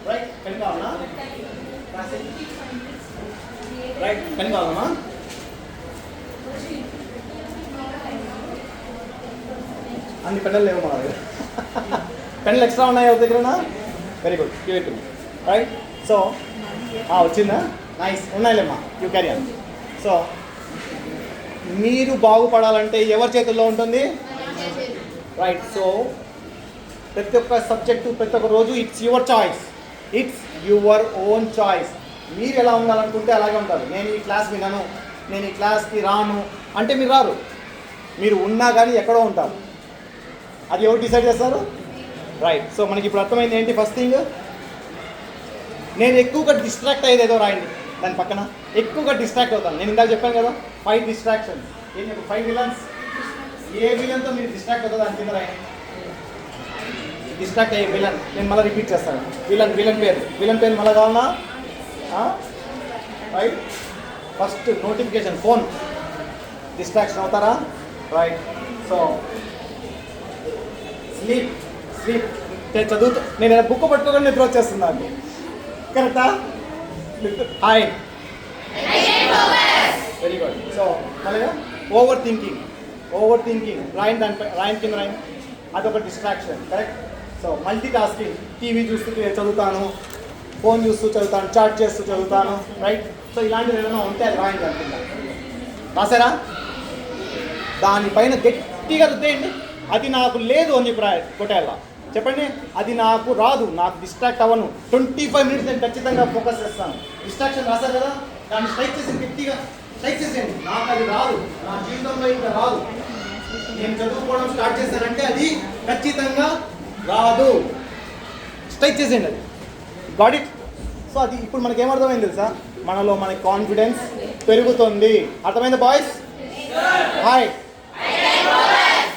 రైట్? పెన్ కావాలా? రైట్, పెన్ కావాలమ్మా? అన్ని పెన్నులు లేవు మా దగ్గర. పెన్నులు ఎక్స్ట్రా ఉన్నాయి ఎవరి దగ్గరనా? Very good, give it to me. Right? So వచ్చిందా? నైస్, ఉన్నాయిలేమ్మా, యూ క్యారీ ఆన్. సో మీరు బాగుపడాలంటే ఎవరి చేతుల్లో ఉంటుంది? రైట్. సో ప్రతి ఒక్క సబ్జెక్టు, ప్రతి ఒక్క రోజు it's your choice, it's your own choice. మీరు ఎలా ఉండాలనుకుంటే అలాగే ఉంటారు. నేను ఈ క్లాస్ వినను, నేను ఈ క్లాస్కి రాను అంటే మీరు రారు. మీరు ఉన్నా కానీ ఎక్కడో ఉంటారు. అది ఎవరు డిసైడ్ చేస్తారు? రైట్. సో మనకి ఇప్పుడు అర్థమైంది ఏంటి? ఫస్ట్ థింగ్, నేను ఎక్కువగా డిస్ట్రాక్ట్ అయ్యేది ఏదో రాయండి దాని పక్కన. ఎక్కువగా డిస్ట్రాక్ట్ అవుతాను. నేను ఇందాక చెప్పాను కదా 5 distractions. ఏం చెప్పు? 5 villains. ఏ విలన్తో మీరు డిస్ట్రాక్ట్ అవుతుందో దాని కింద రాయండి. డిస్ట్రాక్ట్ అయ్యే విలన్. నేను మళ్ళీ రిపీట్ చేస్తాను. విలన్ పేరు మళ్ళీ కావాలన్నా? Right. First notification, phone distraction అవుతారా? రైట్. సో స్లీప్ చదువుతూ నేను బుక్ పట్టుకోకుండా నిద్ర వచ్చేస్తుంది నాకు. కరెక్టా? Hi, very good. సో అలాగే ఓవర్ థింకింగ్ రాయన్ కింద రాయన్, అదొక distraction. Correct. So multi tasking, TV చూస్తూ చదువుతాను, ఫోన్ చూస్తూ చదువుతాను, చాట్ చేస్తూ చదువుతాను, రైట్? సో ఇలాంటివి ఏదైనా ఉంటే అది రాయండి అనుకుంటా. రాసారా? దానిపైన గట్టిగా రుద్దేయండి. అది నాకు లేదు అని చెప్పి కొట్టేయాలా. చెప్పండి, అది నాకు రాదు, నాకు డిస్ట్రాక్ట్ అవ్వను, 25 minutes నేను ఖచ్చితంగా ఫోకస్ చేస్తాను. డిస్ట్రాక్షన్ రాశారు కదా, దాన్ని స్ట్రైక్ చేసి గట్టిగా స్ట్రైక్ చేసేయండి. నాకు అది రాదు, నా జీవితంలో ఇంకా రాదు. నేను చదువుకోవడం స్టార్ట్ చేశానంటే అది ఖచ్చితంగా రాదు. స్ట్రైక్ చేసేయండి అది. Got it? సో అది ఇప్పుడు మనకి ఏమర్థమైంది తెలుసా? మనలో మనకి కాన్ఫిడెన్స్ పెరుగుతుంది. అర్థమైందా boys? Hi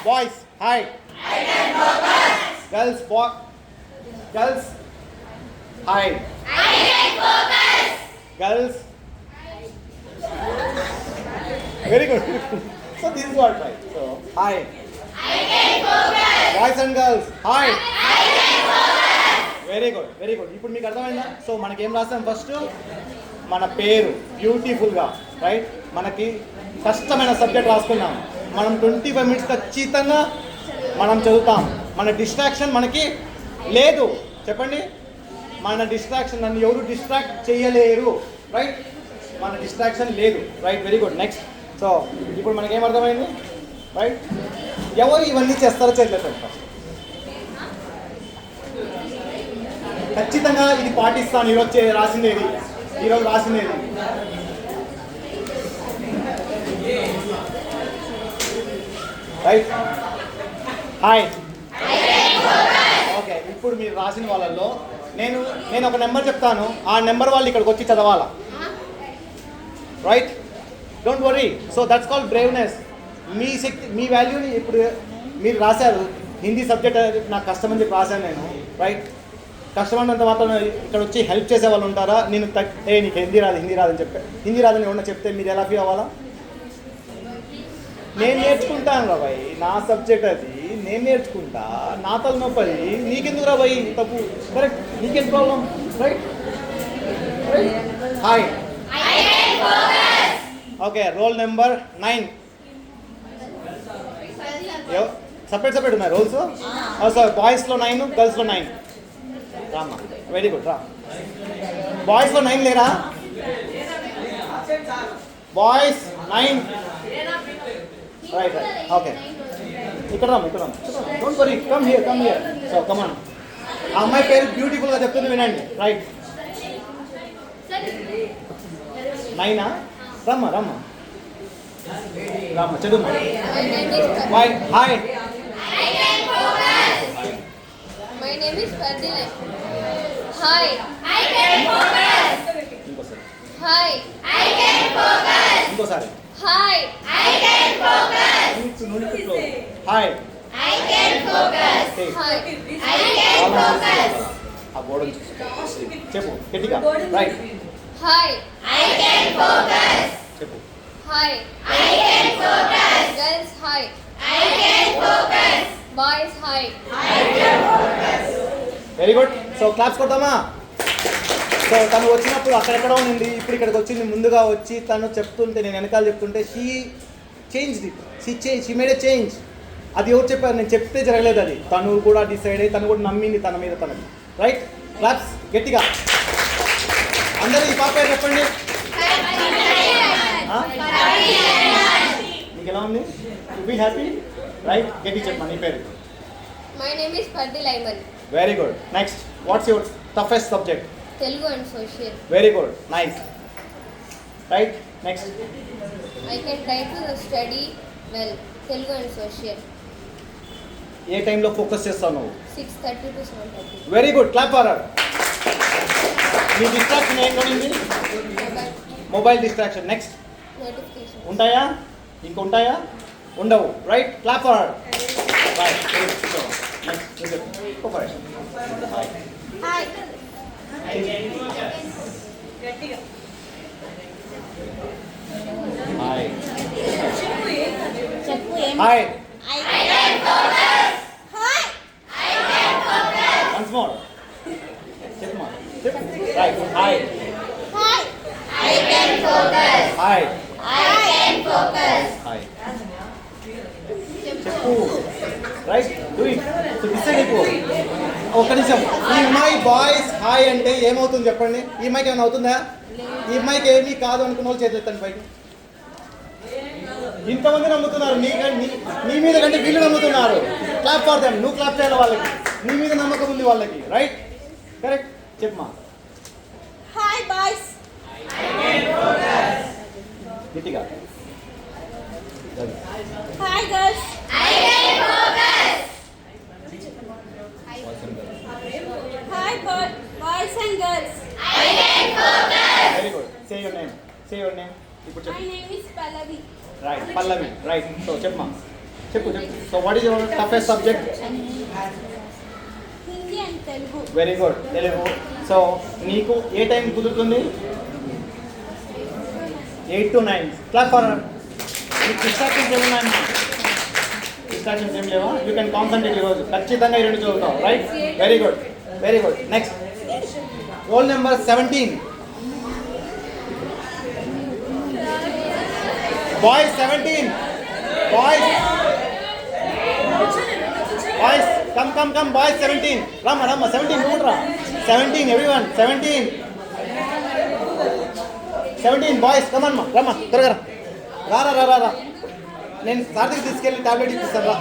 boys, hi girls, girls hi girls. Very good. So this is what right. So hi boys and girls, hi. Very good. ఇప్పుడు మీకు అర్థమైందా? సో మనకి ఏం రాస్తాం? ఫస్ట్ మన పేరు బ్యూటిఫుల్గా, రైట్? మనకి కష్టమైన సబ్జెక్ట్ రాసుకున్నాం. మనం 25 minutes ఖచ్చితంగా మనం చదువుతాం. మన డిస్ట్రాక్షన్ మనకి లేదు. చెప్పండి, మన డిస్ట్రాక్షన్ నన్ను ఎవరు డిస్ట్రాక్ట్ చేయలేరు, రైట్? మన డిస్ట్రాక్షన్ లేదు, right? Very good. Next. So ఇప్పుడు మనకి ఏమర్థమైంది, రైట్? ఎవరు ఇవన్నీ చేస్తారో చేయలేదు ఫస్ట్. ఖచ్చితంగా ఇది పాటిస్తాను. ఈరోజు రాసిందేది రైట్? హాయ్. ఓకే, ఇప్పుడు మీరు రాసిన వాళ్ళల్లో నేను ఒక నెంబర్ చెప్తాను, ఆ నెంబర్ వాళ్ళు ఇక్కడికి వచ్చి చదవాలా, right? Don't worry. So that's called braveness. మీ శక్తి మీ వాల్యూని ఇప్పుడు మీరు రాశారు. హిందీ సబ్జెక్ట్ నాకు కష్టమని చెప్పి రాశాను నేను, రైట్? కష్టమైనంత మాత్రం ఇక్కడ వచ్చి హెల్ప్ చేసే వాళ్ళు ఉంటారా? నేను నీకు హిందీ రాదని చెప్పి హిందీ రాదని ఏమన్నా చెప్తే మీరు ఎలా ఫీల్ అవ్వాలా? నేను నేర్చుకుంటాను రా భయ్, నా సబ్జెక్ట్ అది, నేను నేర్చుకుంటా. నా తలనొప్పి అది, నీకెందుకు రా భయ్ తప్పు? కరెక్ట్, నీకేం problem? Right. Hi. Okay, roll number 9. Separate ఉన్నాయి రోల్స్. సార్ బాయ్స్లో 9, గర్ల్స్లో 9. రామ్మా, వెరీ గుడ్, రా. బాయ్స్లో 9 లేరా? బాయ్స్ 9. రైట్. ఓకే, ఇక్కడ రామ్మా, don't worry, come here. So కమాన్. ఆ అమ్మాయి పేరు బ్యూటిఫుల్గా చెప్తుంది, వినండి. రైట్. 9 రమ్మా చదువు. Hi. My name is Fardila. Hi. I can focus. Hi. I can focus. ఇంకోసారి. Hi. I can focus. Hi. I can focus. Hi. I can focus. ఆ బోర్డు చెప్పు గట్టిగా. Right. Hi. I can focus. చెప్పు. Hi. I can focus. Girls, hi. I can focus. Boys, hi. I can focus. Very good. So claps కొడతామా? So తను వచ్చినప్పుడు అక్కడెక్కడో ఉంది, ఇప్పుడు ఇక్కడికి వచ్చింది. ముందుగా వచ్చి తను చెప్తుంటే, నేను వెనకాల చెప్తుంటే షీ మేడ్ ఏ చేంజ్. అది ఎవరు చెప్పారు? నేను చెప్తే జరగలేదు, అది తను కూడా డిసైడ్ అయ్యి తను కూడా నమ్మింది తన మీద తనకి. రైట్. క్లాప్స్ గట్టిగా అందరూ. ఈ పాప చెప్పండి. మీకు ఎలా ఉంది? Be happy. రైట్. గట్టి చెప్పండి నీ పేరు. My name is Fardila Iman. Very good. Next, what's your toughest subject? Telugu and social. Very good, nice. Right. Next. I can try to study well. Telugu and social. ఏ టైంలో focus చేస్తావు నువ్వు? 6:30 to 7:30. Very good, clap for her. మీ distraction ఏం కొనింది? Mobile distraction. Next. Notification. ఉంటాయా? ఇంకా ఉంటాయా? ఉండవు. Right. Clap for her. Right. Next. Hi. Hi. Hi. చెప్పు ఏం? Hi. I can focus. Hi. I can focus. Once more. చెప్పమ్మా. చెప్పు. Right. Hi. Hi. I can focus. Hi. I can focus. Hi. చెప్పు. Right. Do it. So decide అయిపో. ఒక్క నిమిషం. ఈ అమ్మాయి బాయ్స్ హాయ్ అంటే ఏమవుతుంది చెప్పండి? ఈ అమ్మాయికి ఏమైనా అవుతుందా? ఈ అమ్మాయికి ఏమీ కాదు అనుకున్న వాళ్ళు చేతులు ఎత్తండి పైకి. ఇంతమంది నమ్ముతున్నారు నీ మీద కంటే వీళ్ళు నమ్ముతున్నారు. Clap for them. నువ్వు క్లాప్ చేయాలి వాళ్ళకి. నీ మీద నమ్మకం ఉంది వాళ్ళకి. రైట్. కరెక్ట్. చెప్పమా. Hi boys. గట్టిగా. Hi girls. I can focus. Hi boys and girls. I can focus. Very good. Say your name. ఇప్పుడు My చెప్పు. name is Pallavi. Right. Pallavi. Right. So చెప్పమా. చెప్పు. So what is your toughest subject? Hindi and Telugu. Very good. Telugu. So నీకు ఏ time కుదురుతుంది? 8 to 9. Clap for నీకు distractions ఏమున్నాయమ్మా? Distractions ఏం లేవా? యూ కెన్ కాన్సన్ట్రేట్ ఈరోజు. ఖచ్చితంగా ఈ రెండు చదువుతావు. Right. Very good. Next, roll number 17. Boys 17. Boys come boys 17. రమ్మ 17. నువ్వు రా. 17 ఎవ్రీవన్. 17 బాయ్స్ కమన్ రమ్మ త్వరగా రా. నేను సార్కి తీసుకెళ్ళి టాబ్లెట్ ఇప్పిస్తాను రా.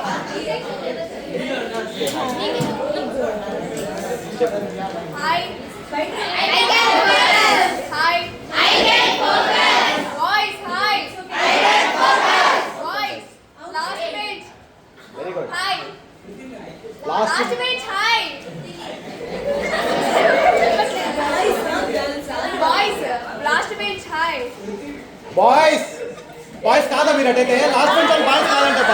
Hi. I can focus. Hi. I can focus. Boys, hi. I can focus. Boys, last page. Very good. Hi. Last page, hi. Boys, last page, hi. Boys కాదా మీరు అటైతే లాస్ట్ బెంచ్ వాళ్ళు బాయ్స్ కాదంటప్ప,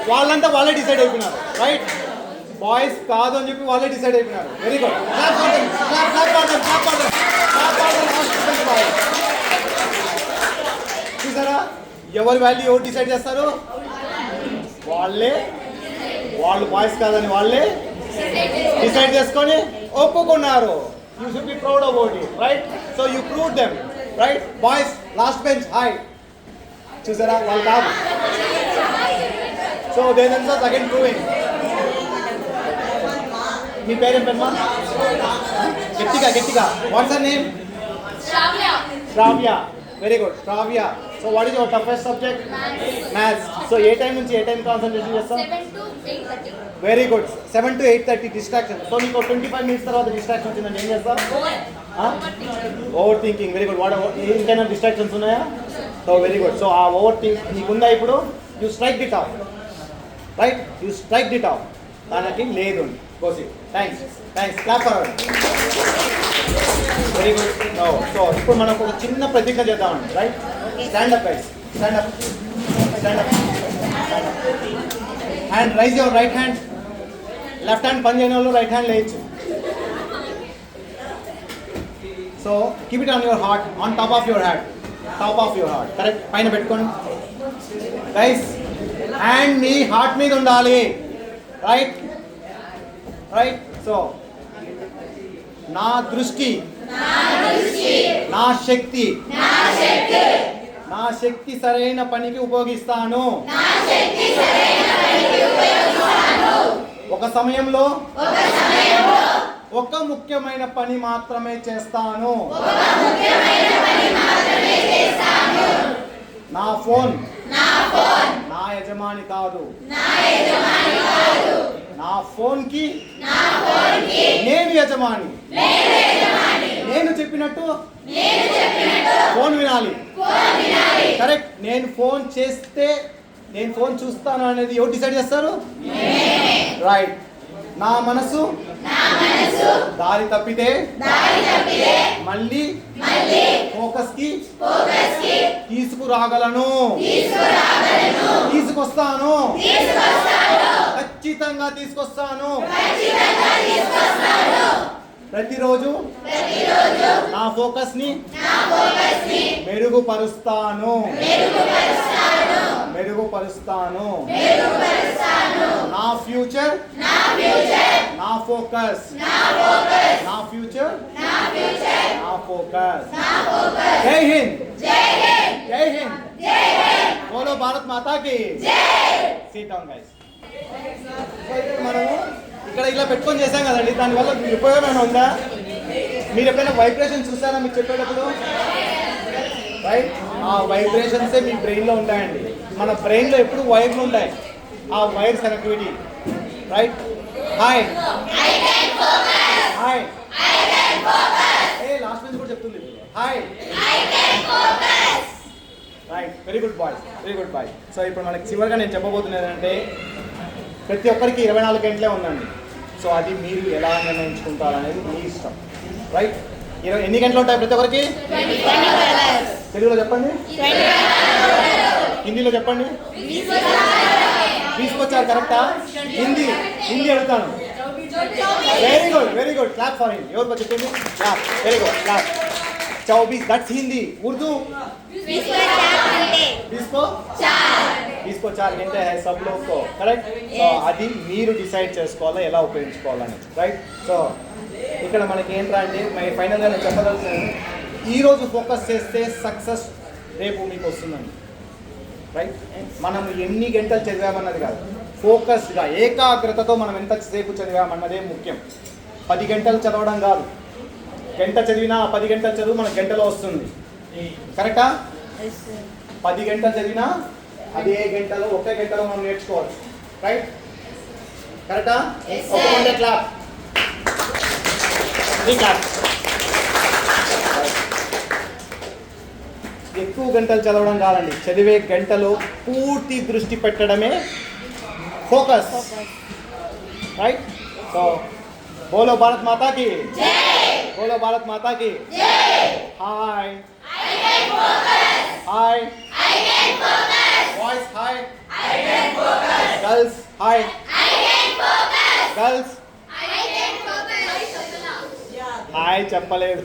వాళ్ళంతా వాళ్ళే decide అయిపోయినారు. Right, boys కాదు అని చెప్పి వాళ్ళే డిసైడ్ అయిపోయినారు. Very good. చూసారా, ఎవరి వాల్యూ ఎవరు డిసైడ్ చేస్తారు? వాళ్ళే. వాళ్ళు బాయ్స్ కాదని వాళ్ళే డిసైడ్ చేసుకొని ఒప్పుకున్నారు. You should be proud about it. Right, so you prove them. Right boys, last bench hi. చూసారా, వాళ్ళు కాదు. So they themselves again proving. మీ పేరేం పెమ్మా? గట్టిగా what's your name? Shravya. Very good Shravya. So what is your toughest subject? Maths. So ఏ time నుంచి ఏ టైం కాన్సన్ట్రేషన్ చేస్తాం? 7 to 8:30. Very good. 7 to 8:30 distraction. So నీకు 25 minutes తర్వాత డిస్ట్రాక్షన్ వచ్చిందంటే ఏం చేస్తావు? Over thinking. Very good. What ఇంకైనా డిస్ట్రాక్షన్స్ ఉన్నాయా? So very good. సో ఆ ఓవర్ థింక్ నీకుందా ఇప్పుడు? You strike it off. Right, you strike it off. దానికి లేదు. గోసి. Thanks. Clap for our. Very good. So ఇప్పుడు మనం ఒక చిన్న ప్రతిజ్ఞ చేద్దామండి. Right, stand up guys. Stand up. Hand raise your right hand. Left hand పని చేయని వాళ్ళు రైట్ హ్యాండ్ లేయచ్చు. So keep it on your heart, on top of your heart. Correct, పైన పెట్టుకోండి గైస్. హ్యాండ్ మీ హార్ట్ మీద ఉండాలి. రైట్. సో నా దృష్టి, నా శక్తి సరైన పనికి ఉపయోగిస్తాను. ఒక సమయంలో ఒక ముఖ్యమైన పని మాత్రమే చేస్తాను. నా ఫోన్ నా యజమాని కాదు. నా ఫోన్కి నేను యజమాని. నేను చెప్పినట్టు ఫోన్ వినాలి. కరెక్ట్. నేను ఫోన్ చూస్తాను అనేది ఎవరు డిసైడ్ చేస్తారు? రైట్. నా మనసు దారి తప్పితే మళ్ళీ ఫోకస్ కి తీసుకురాగలను. తీసుకొస్తాను. ఖచ్చితంగా తీసుకొస్తాను. ప్రతిరోజు నా ఫోకస్ ని మెరుగుపరుస్తాను. నా ఫ్యూచర్ నా ఫోకస్. జై హింద్. బోలో భారత్ మాతా కి. SIT down guys. మనము ఇక్కడ ఇలా పెట్టుకొని చేసాం కదండి, దానివల్ల ఉపయోగం ఏమైనా ఉందా? మీరు ఎప్పుడైనా వైబ్రేషన్ చూసారా మీకు చెప్పేటప్పుడు? రైట్, ఆ వైబ్రేషన్సే మీ బ్రెయిన్లో ఉంటాయండి. మన బ్రెయిన్లో ఎప్పుడు వైర్లు ఉంటాయి, ఆ వైర్స్ కనెక్టివిటీ. రైట్. హాయ్ ఏ లాస్ట్ బెంచ్ కూడా చెప్తుంది. Hi. Right, very good boy. So ఇప్పుడు మనకి చివరిగా నేను చెప్పబోతున్నది ఏంటంటే, ప్రతి ఒక్కరికి 24 గంటలే ఉందండి. సో అది మీరు ఎలా నిర్ణయించుకుంటారనేది మీ ఇష్టం. రైట్. ఎన్ని గంటలు ఉంటాయి ప్రతి ఒక్కరికి? తెలుగులో చెప్పండి, హిందీలో చెప్పండి. తీసుకొచ్చారు కరెక్టా? హిందీ అడుగుతాను. Very good. Clap for him. ఎవరికి చెప్పింది? Clap. Very good. Clap. 24 that's Hindi. Urdu 4 घंटे है सब लोग को. करेक्ट. సో అది మీరు డిసైడ్ చేసుకోవాలా ఎలా ఉపయోగించుకోవాలని. రైట్. సో ఇక్కడ మనకి ఏంట్రా అంటే ఫైనల్గా నేను చెప్పదలుచున్నాను, ఈరోజు ఫోకస్ చేస్తే సక్సెస్ రేపు మీకు వస్తుందండి. రైట్. మనం ఎన్ని గంటలు చదివామన్నది కాదు, ఫోకస్గా ఏకాగ్రతతో మనం ఎంతసేపు చదివామన్నదే ముఖ్యం. 10 గంటలు చదవడం కాదు, గంట చదివినా 10 గంటలు చదువు మనకు గంటలో వస్తుంది. కరెక్టా? 10 గంటలు చదివినా అదే గంటలో ఒకే గంటలో మనం నేర్చుకోవచ్చు. రైట్. కరెక్టా? ఒక గంట క్లాప్. ఎక్కువ గంటలు చదవడం కాదండి, చదివే గంటలో పూర్తి దృష్టి పెట్టడమే ఫోకస్. రైట్. సో బోలో భారత్ మాతా కి జై. బోలో భారత్ మాతా కి జై. Hi. Boys, hi. Girls, hi. Girls, hi చెప్పలేదు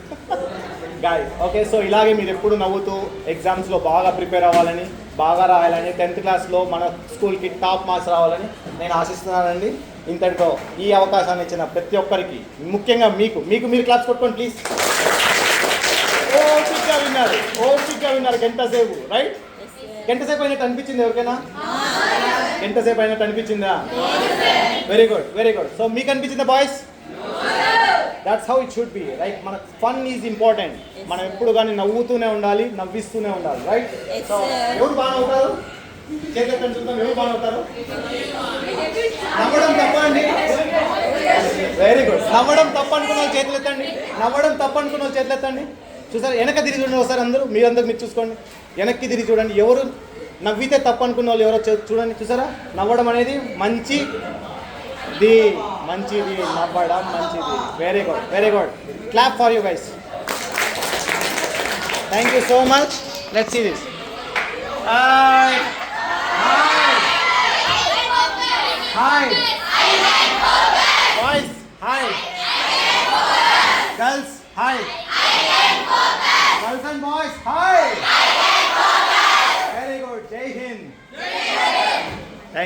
గాయ్. ఓకే, సో ఇలాగే మీరు ఎప్పుడు నవ్వుతూ ఎగ్జామ్స్లో బాగా ప్రిపేర్ అవ్వాలని, బాగా రాయాలని, 10th క్లాస్లో మన స్కూల్కి టాప్ మార్క్స్ రావాలని నేను ఆశిస్తున్నానండి. ఇంతటితో ఈ అవకాశాన్ని ఇచ్చిన ప్రతి ఒక్కరికి, ముఖ్యంగా మీకు మీరు క్లాప్స్ కొట్టుకోండి ప్లీజ్. ఓపిక్గా విన్నారు గంట సేపు, రైట్? గంట సేపు అయినట్టు అనిపించింది ఎవరికైనా? గంట సేపు అయినట్టు అనిపించిందా? Very good. సో మీకు అనిపించిందా boys? That's how it should be, right? మన ఫన్ ఈజ్ ఇంపార్టెంట్. మనం ఎప్పుడు కానీ నవ్వుతూనే ఉండాలి, నవ్విస్తూనే ఉండాలి, రైట్? సో ఎవరు బాగా అవుతారు? చేతులు చూద్దాం, ఎవరు బాగా అవుతారు? నవ్వడం తప్ప అండి. Very good. నవ్వడం తప్ప అనుకున్న వాళ్ళు చేతులు ఎత్తండి. చేతులు ఎత్తండి. చూసారు, వెనక తిరిగి చూడండి ఒకసారి అందరూ, మీరందరూ మీరు చూసుకోండి. వెనక్కి తిరిగి చూడండి. ఎవరు నవ్వితే తప్పు అనుకున్న వాళ్ళు ఎవరో చూడండి. చూసారా, నవ్వడం అనేది మంచిది, నవ్వడం మంచిది. Very good. Clap for you guys. Thank you so much. Let's see this. Hi boys, hi girls, hi girls and boys.